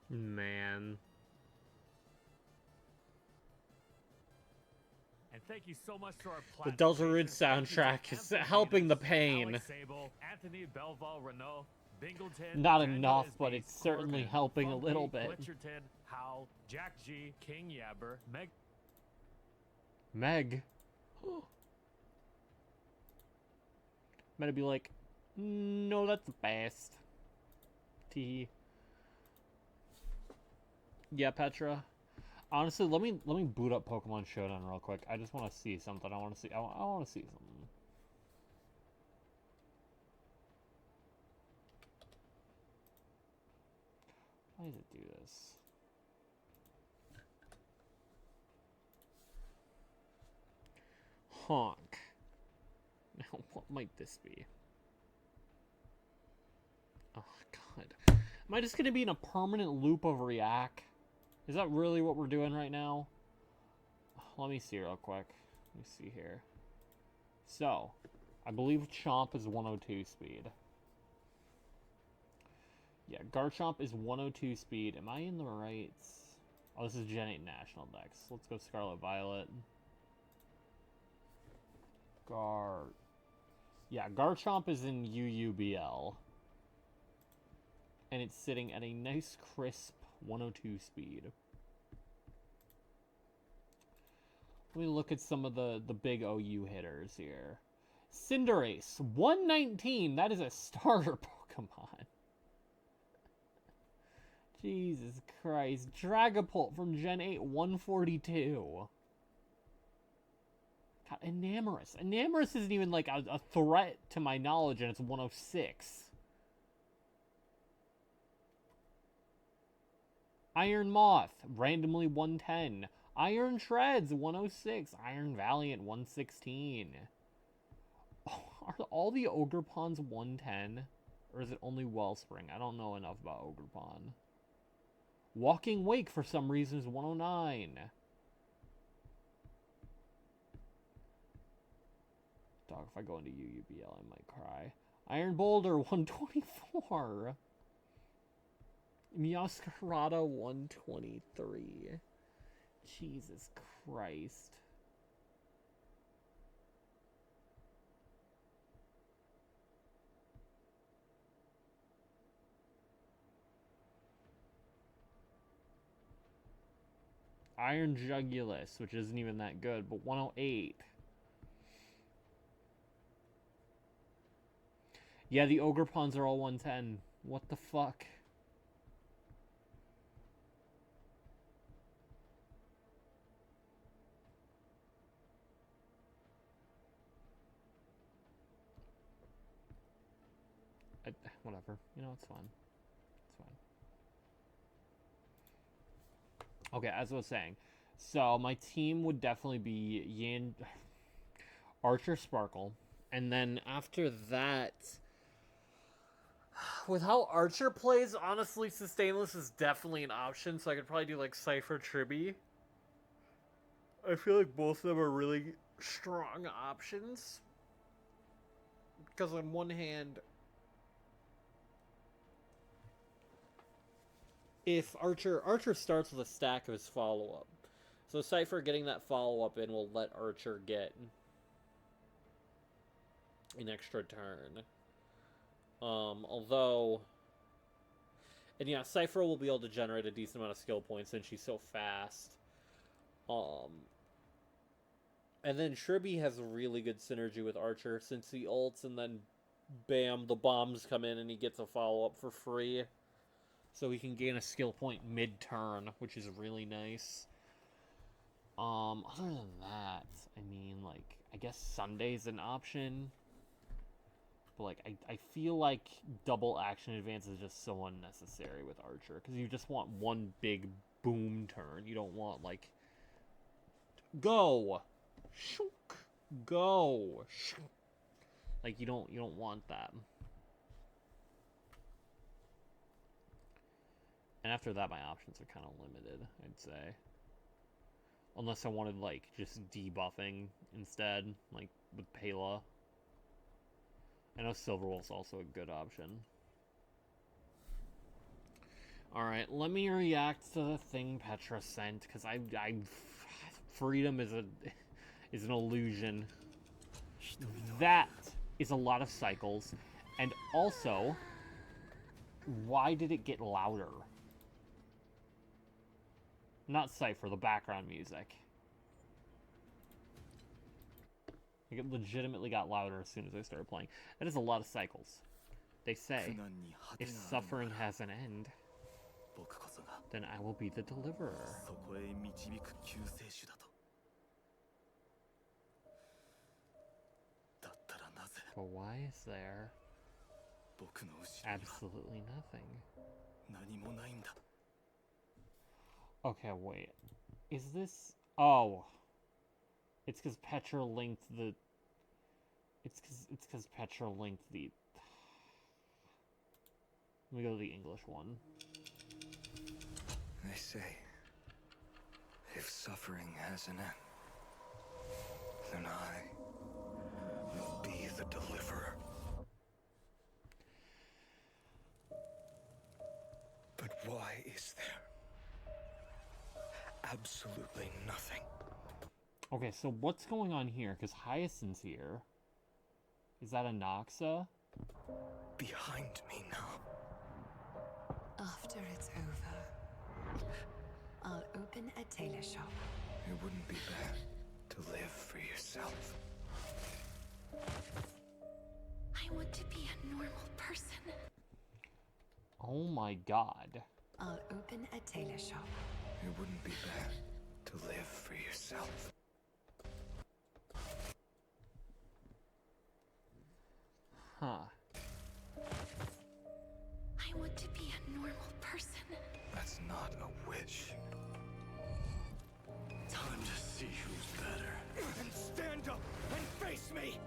Man.
And thank you so much to our
The
platform
Deltarune
agents,
soundtrack is
Anthony
helping the
Venus,
pain.
Alex Sable, Anthony Belval Renault, Bingleton,
Not
Daniel
enough,
Isby,
but it's certainly
Corbin,
helping a
Funky,
little bit.
Glitcherton, Howl, Jack G, King Yabber, Meg.
Meg. Might be like, no, that's the best. Tee. Yeah, Petra. Honestly, let me boot up Pokemon Showdown real quick. I just want to see something. I want to see something. Why does it do this? Honk. Now, what might this be? Oh, God. Am I just going to be in a permanent loop of React? Is that really what we're doing right now? Let me see real quick. Let me see here. So, I believe Chomp is 102 speed. Yeah, Garchomp is 102 speed. Am I in the right? Oh, this is Gen 8 National Dex. Let's go Scarlet Violet. Yeah, Garchomp is in UUBL. And it's sitting at a nice crisp 102 speed. Let me look at some of the big OU hitters here. Cinderace, 119. That is a starter Pokemon. Jesus Christ. Dragapult from Gen 8, 142. God, Enamorous. Enamorous isn't even like a threat to my knowledge, and it's 106. Iron Moth, randomly 110. Iron Shreds, 106. Iron Valiant, 116. Oh, are all the Ogre Pawns 110? Or is it only Wellspring? I don't know enough about Ogre Pawn. Walking Wake, for some reason, is 109. Dog, if I go into UUBL, I might cry. Iron Boulder, 124. Meowscarada, 123. Jesus Christ. Iron Jugulus, which isn't even that good, but 108. Yeah, the Ogre Pawns are all 110. What the fuck? Whatever. You know, it's fine. It's fine. Okay, as I was saying. So, my team would definitely be Yin... Archer Sparkle. And then after that... With how Archer plays, honestly, Sustainless is definitely an option. So I could probably do, like, Cypher Tribby. I feel like both of them are really strong options. Because on one hand... If Archer starts with a stack of his follow-up. So Cypher getting that follow-up in will let Archer get an extra turn. Although... And yeah, Cypher will be able to generate a decent amount of skill points since she's so fast. And then Tribby has really good synergy with Archer since he ults and then bam, the bombs come in and he gets a follow-up for free. So he can gain a skill point mid-turn, which is really nice. Other than that, I mean, like, I guess Sunday's an option. But, like, I feel like double action advance is just so unnecessary with Archer. Because you just want one big boom turn. You don't want, like, go! Shook! Go! Shook! Like, you don't want that. And after that, my options are kind of limited, I'd say. Unless I wanted, like, just debuffing instead, like, with Pela. I know Silverwolf's also a good option. Alright, let me react to the thing Petra sent, because freedom is an illusion. That is a lot of cycles. And also, why did it get louder? Not Cypher, the background music. It legitimately got louder as soon as I started playing. That is a lot of cycles. They say, if suffering has an end, then I will be the deliverer. But why is there absolutely nothing? Okay, wait. Is this... Oh. It's because Petra linked the... It's because Petra linked the... Let me go to the English one.
They say, if suffering has an end, then I will be the deliverer. But why is there absolutely nothing?
Okay, so what's going on here? Because Hyacinth's here. Is that a Noxa?
Behind me now.
After it's over, I'll open a tailor shop.
It wouldn't be bad to live for yourself.
I want to be a normal person.
Oh my god.
I'll open a tailor shop.
It wouldn't be bad to live for yourself.
Huh.
I want to be a normal person.
That's not a wish.
Time to see who's better.
And stand up and face me!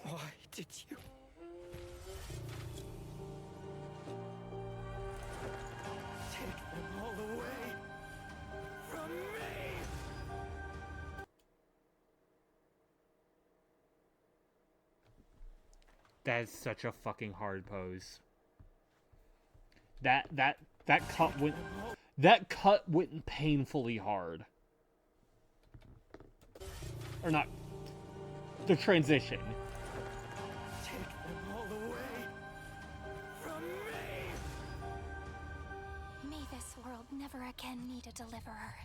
Why did you? Take them all away from me!
That is such a fucking hard pose. That cut went painfully hard. Or not. The transition.
Take them all away from me!
May this world never again need a deliverer.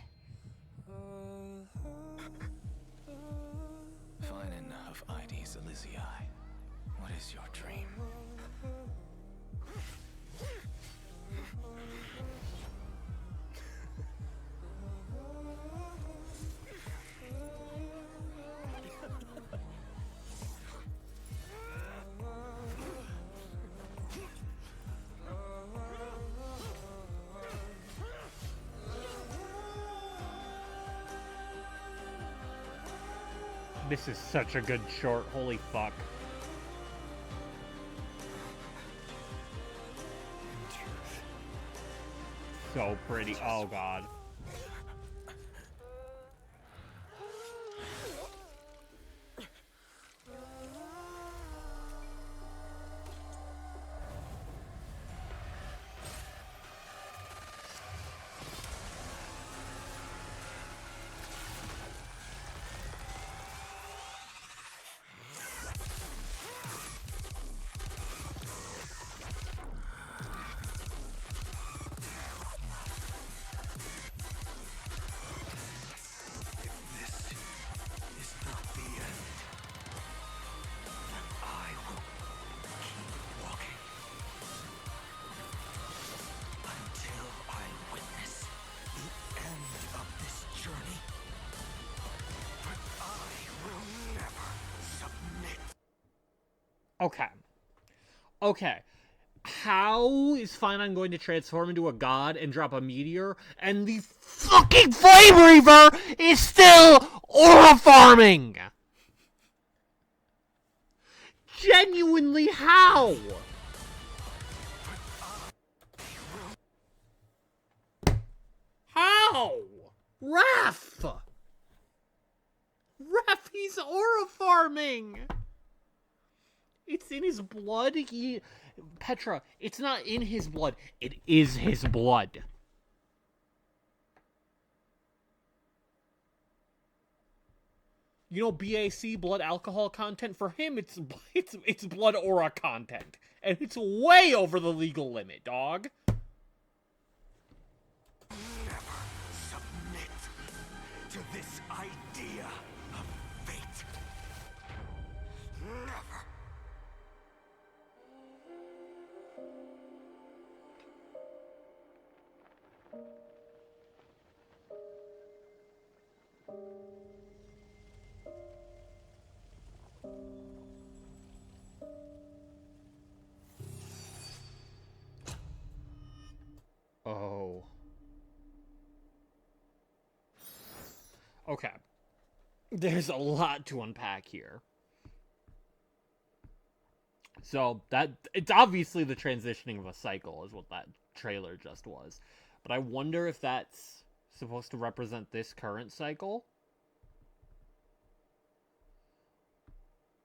Fine enough, Ides Elysiae. What is your dream?
This is such a good short, holy fuck. So pretty, oh god. Okay. Okay. How is Finite going to transform into a god and drop a meteor, and the fucking Flame Reaver is still aura farming? Genuinely, how? How? Raph! Raph, he's aura farming! It's in his blood. Petra, it's not in his blood. It is his blood. You know, BAC, blood alcohol content, for him, it's blood aura content. And it's way over the legal limit, dog.
Never submit to this idea of fate. Never.
Oh. Okay. There's a lot to unpack here. So, it's obviously the transitioning of a cycle is what that trailer just was. But I wonder if that's supposed to represent this current cycle.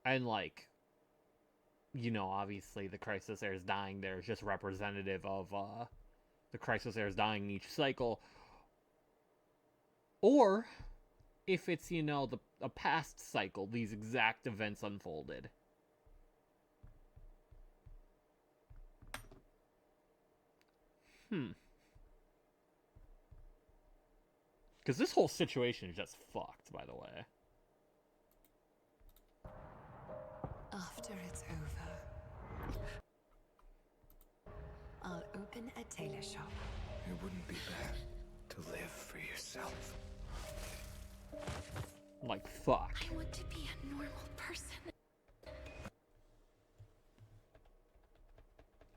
And, like, you know, obviously the Crisis Heirs dying there is just representative of, the Crisis Heirs dying in each cycle. Or if it's, you know, a past cycle, these exact events unfolded. Because this whole situation is just fucked, by the way.
After it's over, I'll open a tailor shop.
It wouldn't be bad to live for yourself.
Like, fuck.
I want to be a normal person.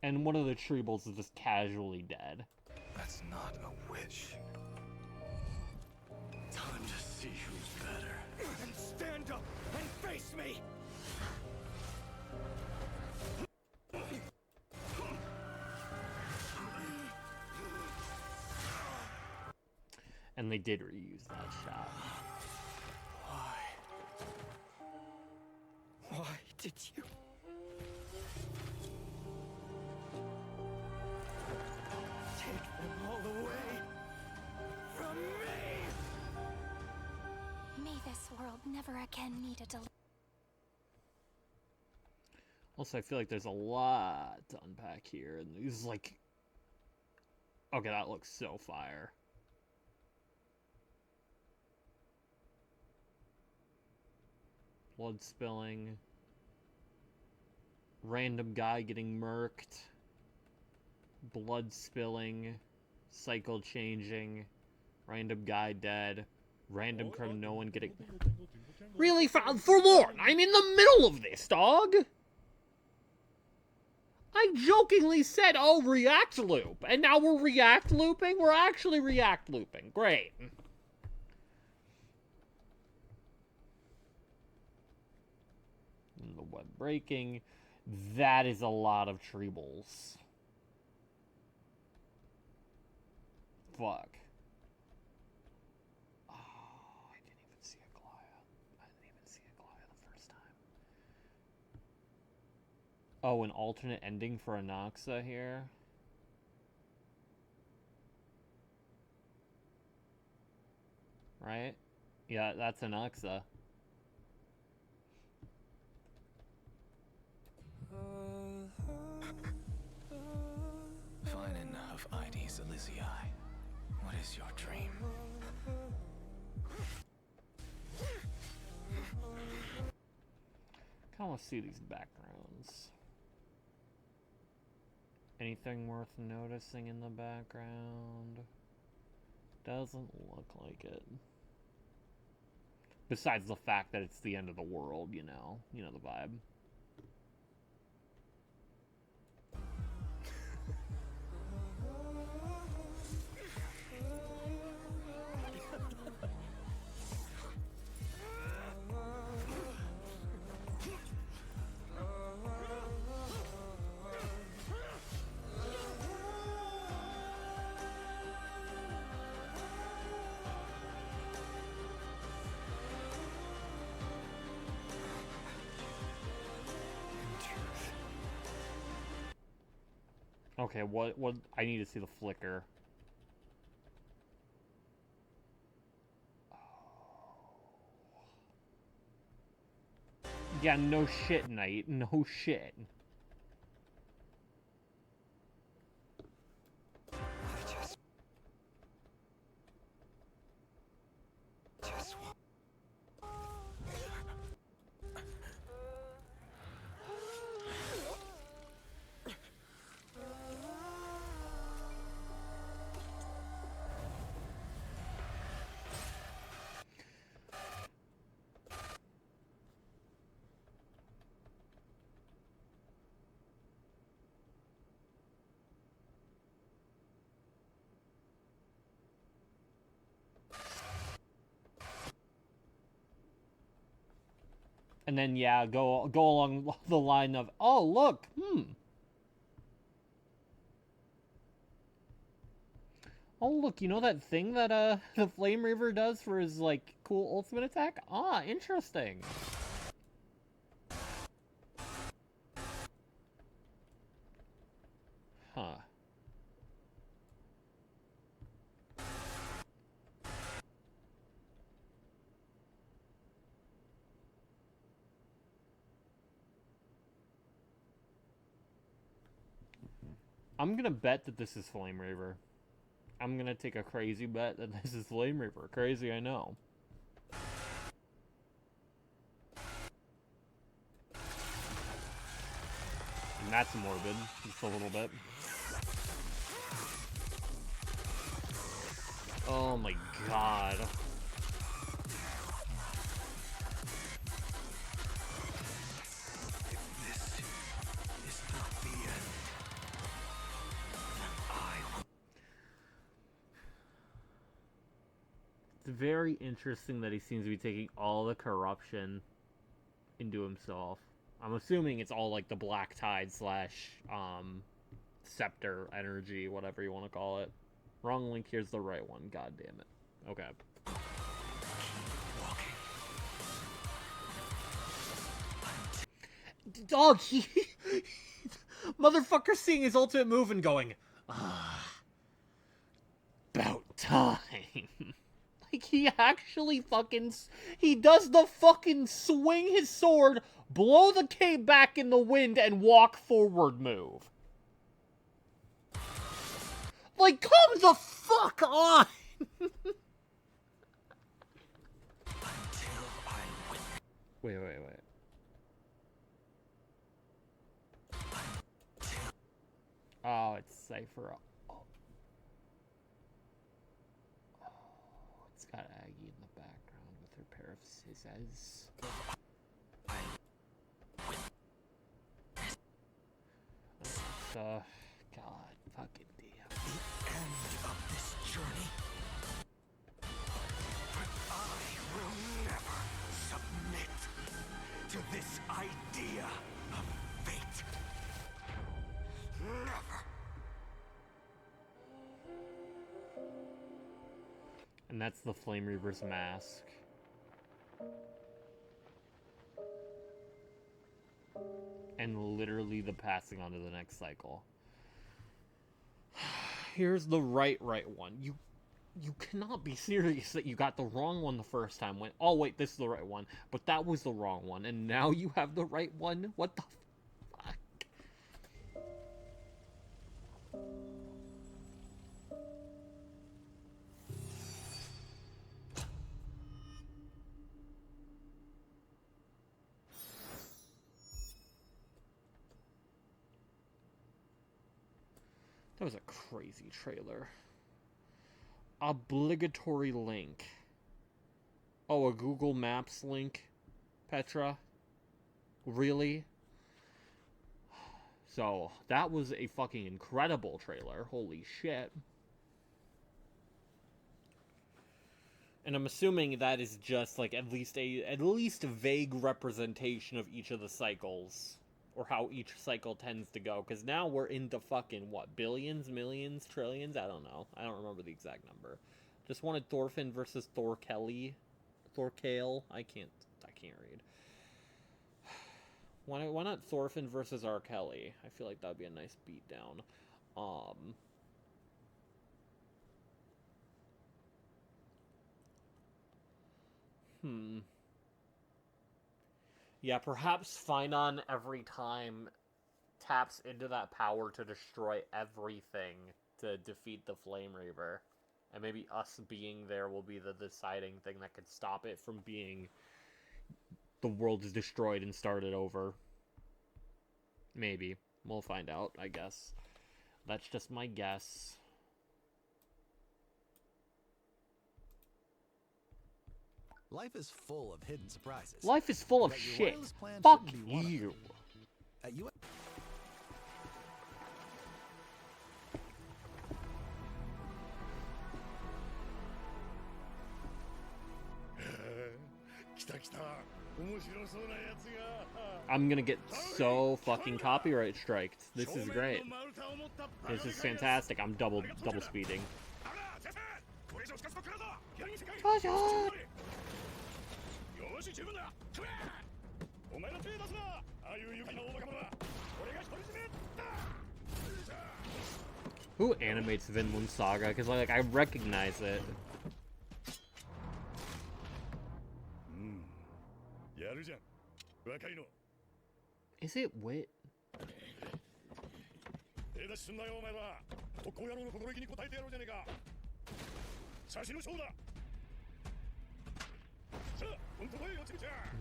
And one of the Treebles is just casually dead.
That's not a wish.
Time to see who's better.
And stand up and face me!
And they did reuse that shot.
Why did you? Take them all away from me!
May this world never again need a
Also, I feel like there's a lot to unpack here, and these, like... Okay, that looks so fire. Blood spilling. Random guy getting murked. Blood spilling. Cycle changing. Random guy dead. Random no one getting... Really? Forlorn! I'm in the middle of this, dog! I jokingly said, oh, react loop. And now we're react looping? We're actually react looping. Great. The web breaking. That is a lot of Treebles. Fuck. Oh, I didn't even see Aglaya. I didn't even see Aglaya the first time. Oh, an alternate ending for Anaxa here. Right? Yeah, that's Anaxa.
Vinen of Ides Elysiae, what is your dream?
Kinda wanna see these backgrounds. Anything worth noticing in the background? Doesn't look like it. Besides the fact that it's the end of the world, you know the vibe. Okay, what I need to see the flicker. Yeah, no shit, Knight. No shit. And then, yeah, go along the line of, oh, look, Oh, look, you know that thing that, the Flame Reaver does for his, like, cool ultimate attack? Ah, interesting. Huh. I'm gonna bet that this is Flame Reaver. I'm gonna take a crazy bet that this is Flame Reaper. Crazy, I know. And that's morbid, just a little bit. Oh my god. It's very interesting that he seems to be taking all the corruption into himself. I'm assuming it's all like the Black Tide slash Scepter energy, whatever you want to call it. Wrong link, here's the right one. God damn it. Okay. Dog, he motherfucker seeing his ultimate move and going, about time. Like, he actually fucking, he does the fucking swing his sword, blow the cape back in the wind, and walk forward move. Like, come the fuck on! Wait. Oh, it's Cypher. Oh, it's got Aggie in the background with her pair of scissors. God, fucking damn.
The end of this journey. But I will never submit to this idea of fate. Never.
And that's the Flame Reaper's mask. And literally the passing on to the next cycle. Here's the right one. You cannot be serious that you got the wrong one the first time. Oh wait, this is the right one. But that was the wrong one. And now you have the right one? What the fuck? That was a crazy trailer. Obligatory link. Oh, a Google Maps link, Petra? Really? So, that was a fucking incredible trailer. Holy shit. And I'm assuming that is just like at least a vague representation of each of the cycles. Or how each cycle tends to go. Because now we're into fucking, what, billions, millions, trillions? I don't know. I don't remember the exact number. Just wanted Thorfinn versus Thorkell. I can't read. Why not Thorfinn versus Arkeli? I feel like that would be a nice beatdown. Yeah, perhaps Finon every time taps into that power to destroy everything to defeat the Flame Reaver. And maybe us being there will be the deciding thing that could stop it from being the world is destroyed and started over. Maybe. We'll find out, I guess. That's just my guess.
Life is full of hidden surprises.
Life is full of shit. Fuck you.
At U.S.
I'm gonna get so fucking copyright striked. This is great. This is fantastic. I'm double speeding. Who animates Vinland Saga? Because like I recognize it. Is it Wit?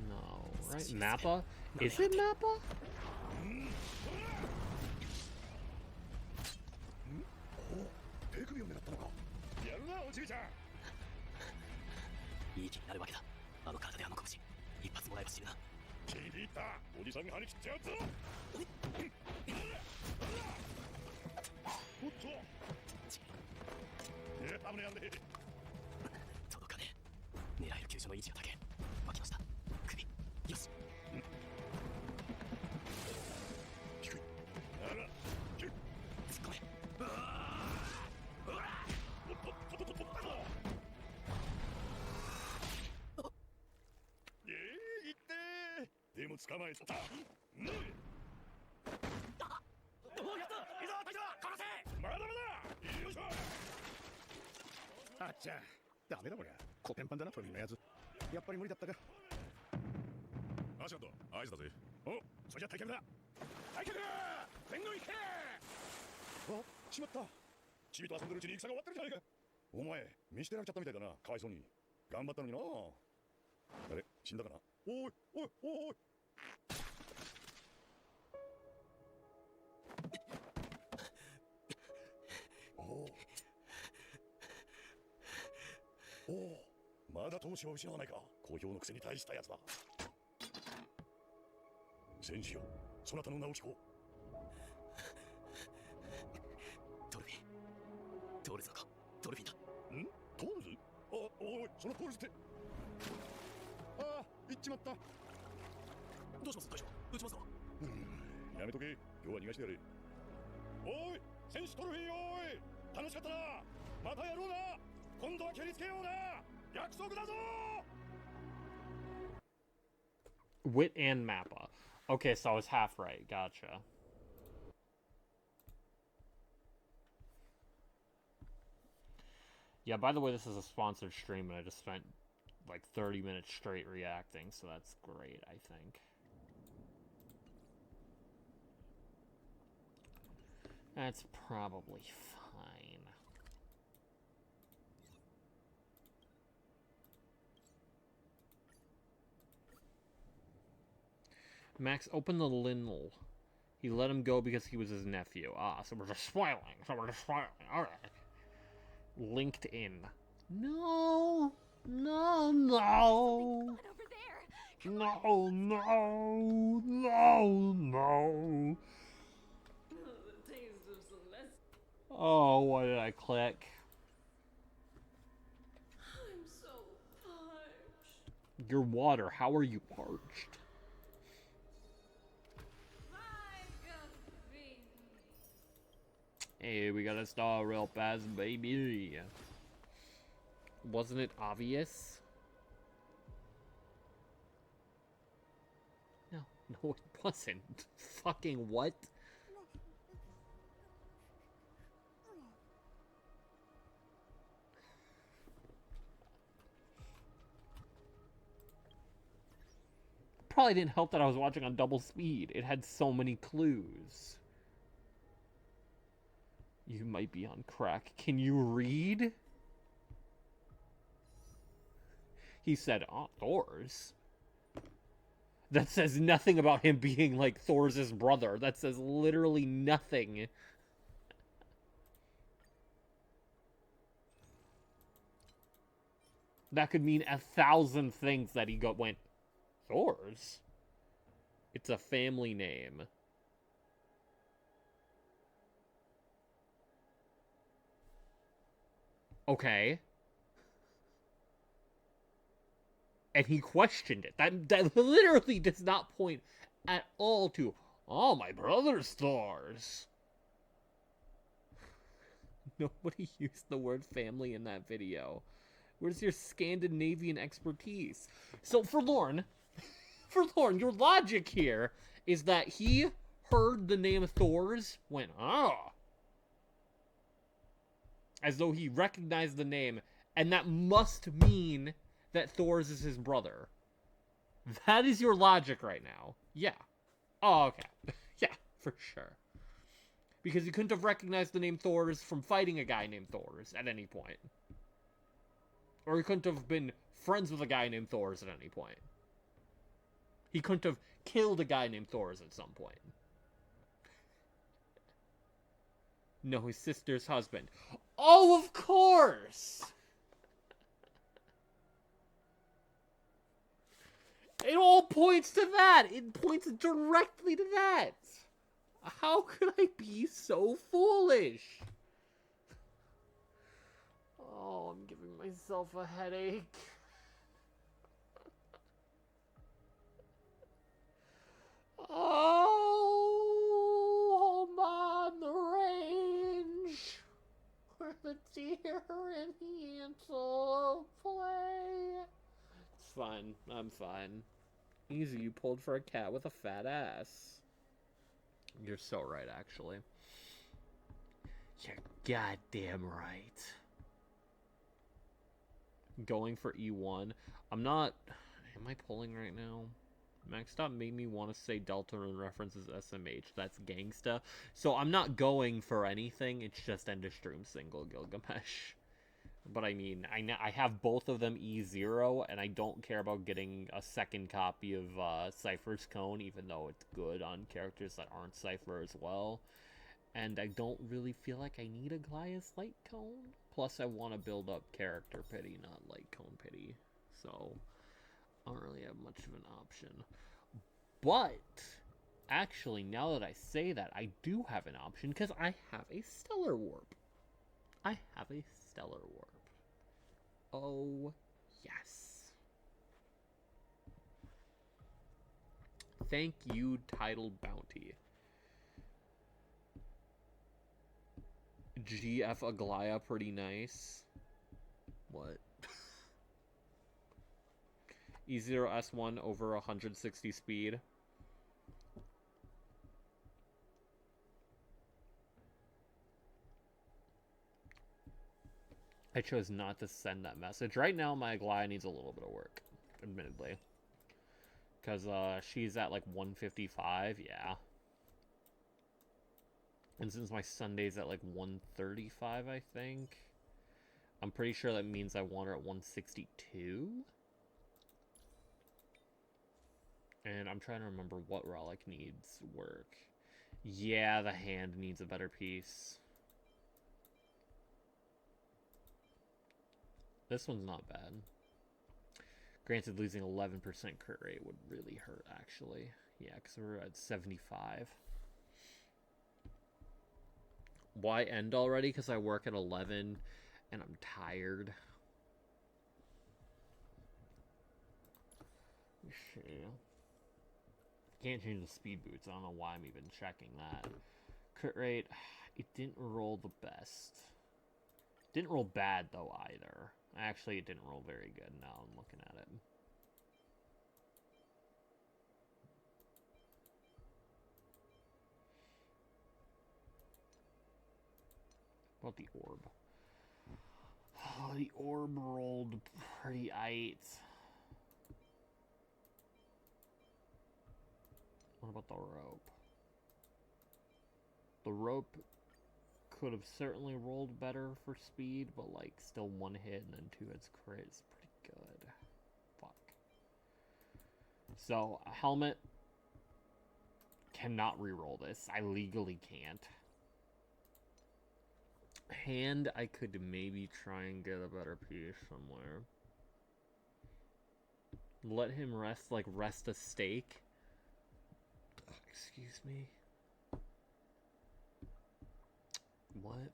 No, right? Mappa? Is it Mappa?
いい気になるわけだ。あの体であの拳、一発もらえば死ぬな。
気に入った。おじさんが張り切ってやつだ。おっと。危ねえ危ねえ。
届かねえ。狙える急所の位置が高い。巻きました。首。よし。
低い。あら。突っ
込め。
でも捕まえた。うん。おお、やった。いざ、大将、殺せ。まだまだ。よいしょ。あっちゃ、ダメだこりゃ。コテンパンだな、トミーのやつ。やっぱり無理だったか。アシャント、合図だぜ。お、それじゃ退却だ。退却。全軍行け。あ、しまった。チビと遊んでるうちに戦が終わってるじゃないか。お前、見捨てられちゃったみたいだな。かわいそうに。頑張ったのにな。あれ、死んだかな。おいおいおいおい。おお、まだ闘志を失わないか。好評のくせに大したやつだ。戦士よ、そなたの名を聞こう。
トルフィン。トールズか。トルフィンだ。
ん？トールズ？あ、おい、そのトールズって。ああ、行っちまった。
どうします大将？撃ちますか？
やめとけ。今日は逃がしてやれ。おい、戦士トルフィンよーい。楽しかったな。またやろうな。今度は蹴りつけような。約束だぞ。
Wit and Mappa. Okay, so I was half right. Gotcha. Yeah, by the way, this is a sponsored stream, and I just spent like 30 minutes straight reacting, so that's great, I think. That's probably fine. Max opened the Linnell. He let him go because he was his nephew. Ah, so we're just spoiling. Alright. Linked in. No! No, no! No, no! No, no! Oh, what did I click?
I'm so parched.
Your water, how are you parched? Hey, we got a star real fast, baby. Wasn't it obvious? No, it wasn't. Fucking what? Probably didn't help that I was watching on double speed. It had so many clues. You might be on crack. Can you read? He said, oh, Thor's. That says nothing about him being like Thor's brother. That says literally nothing. That could mean 1,000 things that he went, Thor's? It's a family name. Okay. And he questioned it. That literally does not point at all to, oh, my brother's Thor's. Nobody used the word family in that video. Where's your Scandinavian expertise? So for Lorne, your logic here is that he heard the name Thor's, went, oh. As though he recognized the name, and that must mean that Thor's is his brother. That is your logic right now. Yeah. Oh, okay. Yeah, for sure. Because he couldn't have recognized the name Thor's from fighting a guy named Thor's at any point. Or he couldn't have been friends with a guy named Thor's at any point. He couldn't have killed a guy named Thor's at some point. No, his sister's husband. Oh, of course! It all points to that! It points directly to that! How could I be so foolish? Oh, I'm giving myself a headache. Oh, home on the range, where the deer and Hansel play. It's fine. I'm fine. Easy, you pulled for a cat with a fat ass. You're so right, actually. You're goddamn right. Going for E1. I'm not... Am I pulling right now? Maxstop made me want to say Deltarune references SMH. That's gangsta. So I'm not going for anything. It's just Endostream single Gilgamesh. But I mean, I have both of them E0, and I don't care about getting a second copy of Cypher's Cone, even though it's good on characters that aren't Cypher as well. And I don't really feel like I need a Gaia's Light Cone. Plus, I want to build up character pity, not Light Cone pity. So, I don't really have much of an option. But, actually, now that I say that, I do have an option, because I have a Stellar Warp. I have a Stellar Warp. Oh, yes. Thank you, Titled Bounty. GF Aglaya, pretty nice. What? E0S1 over 160 speed. I chose not to send that message. Right now, my Aglaya needs a little bit of work, admittedly. Because she's at like 155, yeah. And since my Sunday's at like 135, I think, I'm pretty sure that means I want her at 162. And I'm trying to remember what relic needs work. Yeah, the hand needs a better piece. This one's not bad. Granted, losing 11% crit rate would really hurt, actually. Yeah, because we're at 75. Why end already? Because I work at 11 and I'm tired. Can't change the speed boots. I don't know why I'm even checking that. Crit rate, it didn't roll the best. Didn't roll bad, though, either. Actually, it didn't roll very good now I'm looking at it. What about the orb? Oh, the orb rolled pretty aight. What about the rope? The rope could have certainly rolled better for speed, but like still one hit and then 2 hits crit is pretty good. Fuck. So, a helmet cannot reroll this. I legally can't. Hand, I could maybe try and get a better piece somewhere. Let him rest, like rest a stake. Excuse me. What?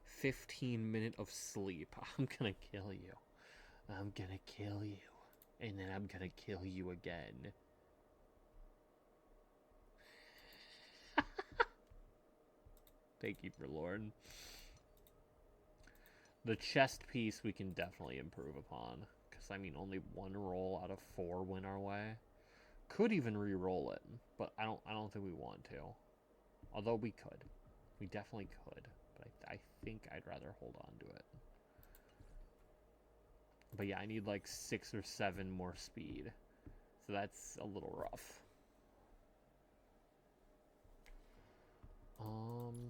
"15 minutes of sleep. I'm gonna kill you. I'm gonna kill you. And then I'm gonna kill you again." Thank you for Lord. The chest piece we can definitely improve upon. Because, I mean, only 1 roll out of 4 went our way. Could even re-roll it, but I don't think we want to. Although we could. We definitely could. But I think I'd rather hold on to it. But yeah, I need like 6 or 7 more speed. So that's a little rough.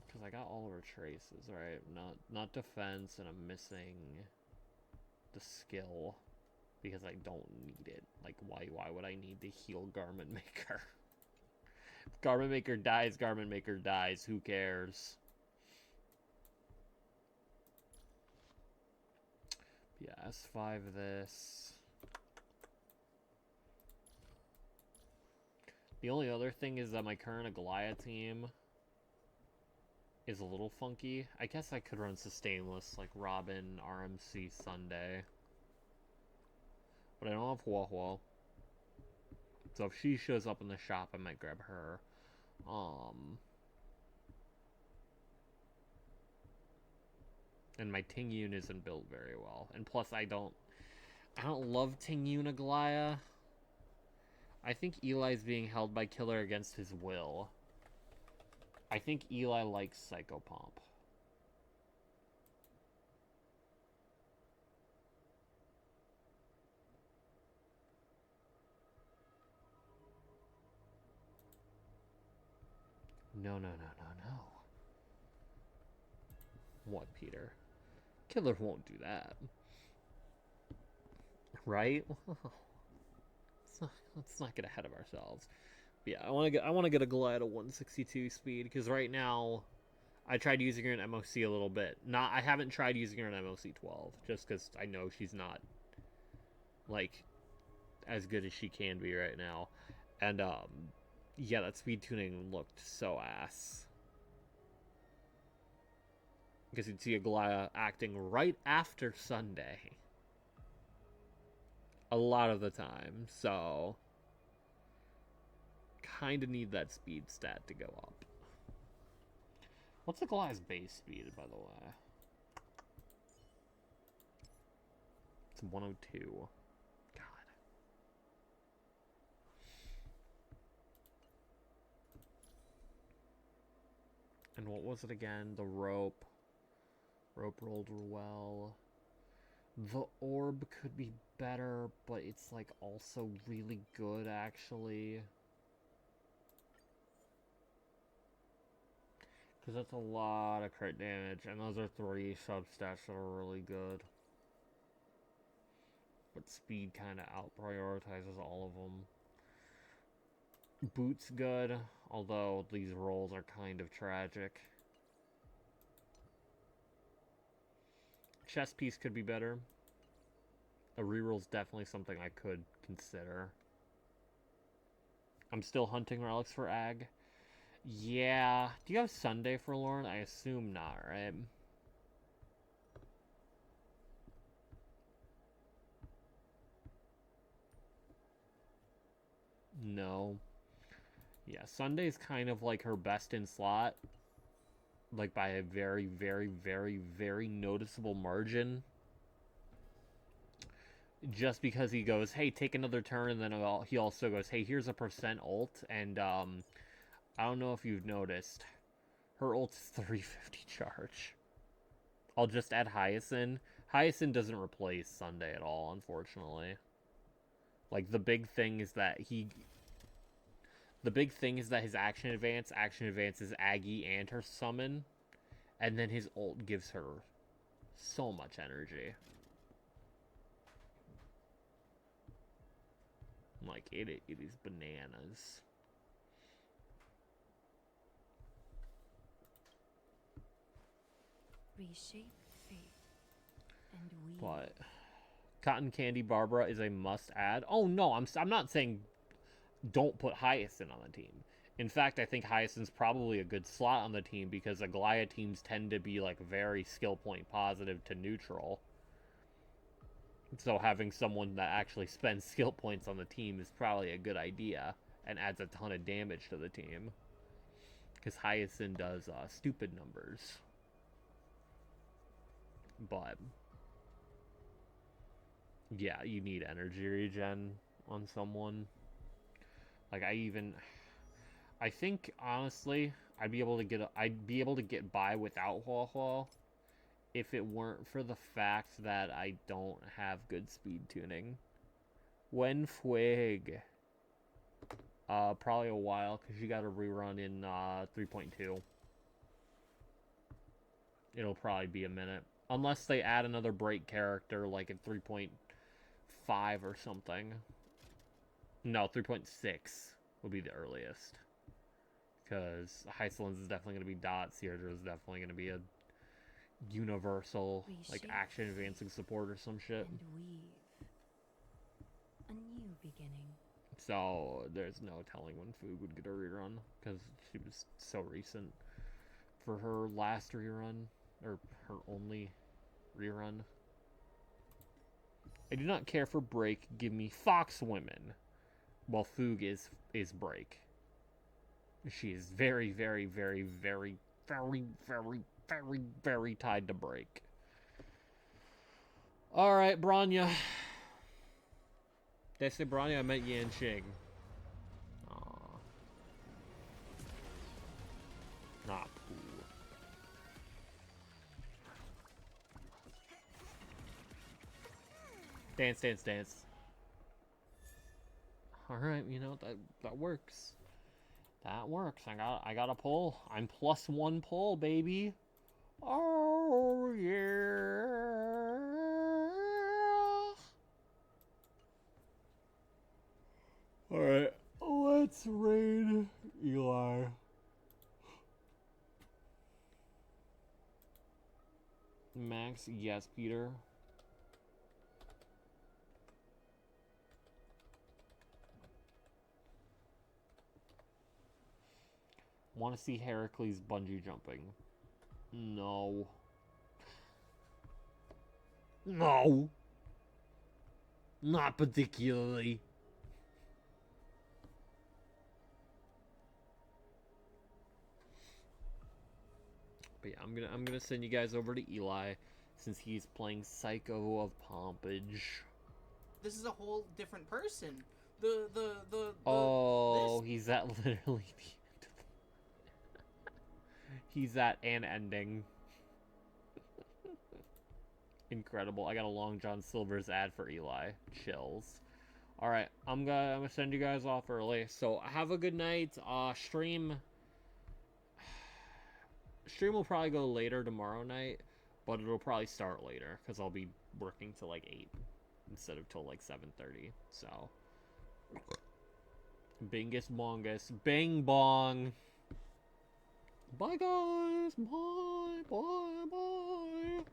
Because I got all of her traces, right? Not defense, and I'm missing the skill. Because I don't need it. Like, why would I need to heal Garment Maker? If Garment Maker dies, Garment Maker dies. Who cares? Yeah, S5 this. The only other thing is that my current Aglaya team is a little funky. I guess I could run Sustainless like Robin, RMC, Sunday. But I don't have Hua Hua. So if she shows up in the shop, I might grab her. And my Tingyun isn't built very well. And plus I don't love Tingyun Aglaya. I think Eli's being held by Killer against his will. I think Eli likes Psychopomp. No. What, Peter? Killer won't do that. Right? Let's not get ahead of ourselves. But yeah, I want to get a Glide at 162 speed, because right now I tried using her in MOC a little bit. I haven't tried using her in MOC 12, just because I know she's not like as good as she can be right now. And yeah, that speed tuning looked so ass. Because you'd see Aglaya acting right after Sunday. A lot of the time, so kind of need that speed stat to go up. What's Aglaya's base speed, by the way? It's 102. God. And what was it again? The rope. Rope rolled well. The orb could be better, but it's like also really good actually. Because that's a lot of crit damage, and those are 3 substats that are really good. But speed kind of out-prioritizes all of them. Boot's good, although these rolls are kind of tragic. Chest piece could be better. A reroll's definitely something I could consider. I'm still hunting relics for Ag. Yeah. Do you have Sunday for Lauren? I assume not, right? No. Yeah, Sunday's kind of like her best in slot. Like by a very, very, very, very noticeable margin. Just because he goes, hey, take another turn, and then he also goes, hey, here's a % ult, and I don't know if you've noticed, her ult's 350 charge. I'll just add Hyacinth. Hyacinth doesn't replace Sunday at all, unfortunately. Like, the big thing is that his action advance is Aggie and her summon, and then his ult gives her so much energy. Like, it is bananas.
Reshape fate, and we.
But Cotton Candy Barbara is a must-add. Oh no, I'm not saying don't put Hyacinth on the team. In fact, I think Hyacinth's probably a good slot on the team because Aglaya teams tend to be like very skill point positive to neutral. So having someone that actually spends skill points on the team is probably a good idea and adds a ton of damage to the team. Because Hyacinth does stupid numbers. But yeah, you need energy regen on someone. Like I think honestly, I'd be able to get by without Hua Hua if it weren't for the fact that I don't have good speed tuning. When Fuig? Probably a while, because you got to rerun in 3.2. It'll probably be a minute. Unless they add another break character, like in 3.5 or something. No, 3.6 would be the earliest. Because Hysolins is definitely going to be Dot, Cedra is definitely going to be a universal,
We
like
shape
action advancing support or some shit.
And weave a new beginning.
So there's no telling when Foog would get a rerun because she was so recent for her last rerun, or her only rerun. I do not care for Break. Give me Fox Women, while Foog is Break. She is very, very, very, very, very, very, very, very tied to Break. All right, Bronya. Did I say Bronya? I meant Yanqing. Aw. Not cool. Dance, dance, dance. All right, you know that works. That works. I got a pull. I'm +1 pull, baby. Oh yeah. All right, let's raid Eli. Max, yes, Peter. Want to see Heracles bungee jumping? No. No. Not particularly. But yeah, I'm gonna send you guys over to Eli since he's playing Psycho of Pompage.
This is a whole different person.
Oh, he's at literally the end of he's at an ending. Incredible. I got a Long John Silver's ad for Eli. Chills. Alright, I'm gonna send you guys off early. So have a good night. Stream will probably go later tomorrow night, but it'll probably start later because I'll be working till like 8 instead of till like 7:30. So Bingus Bongus. Bing bong. Bye guys. Bye. Bye. Bye.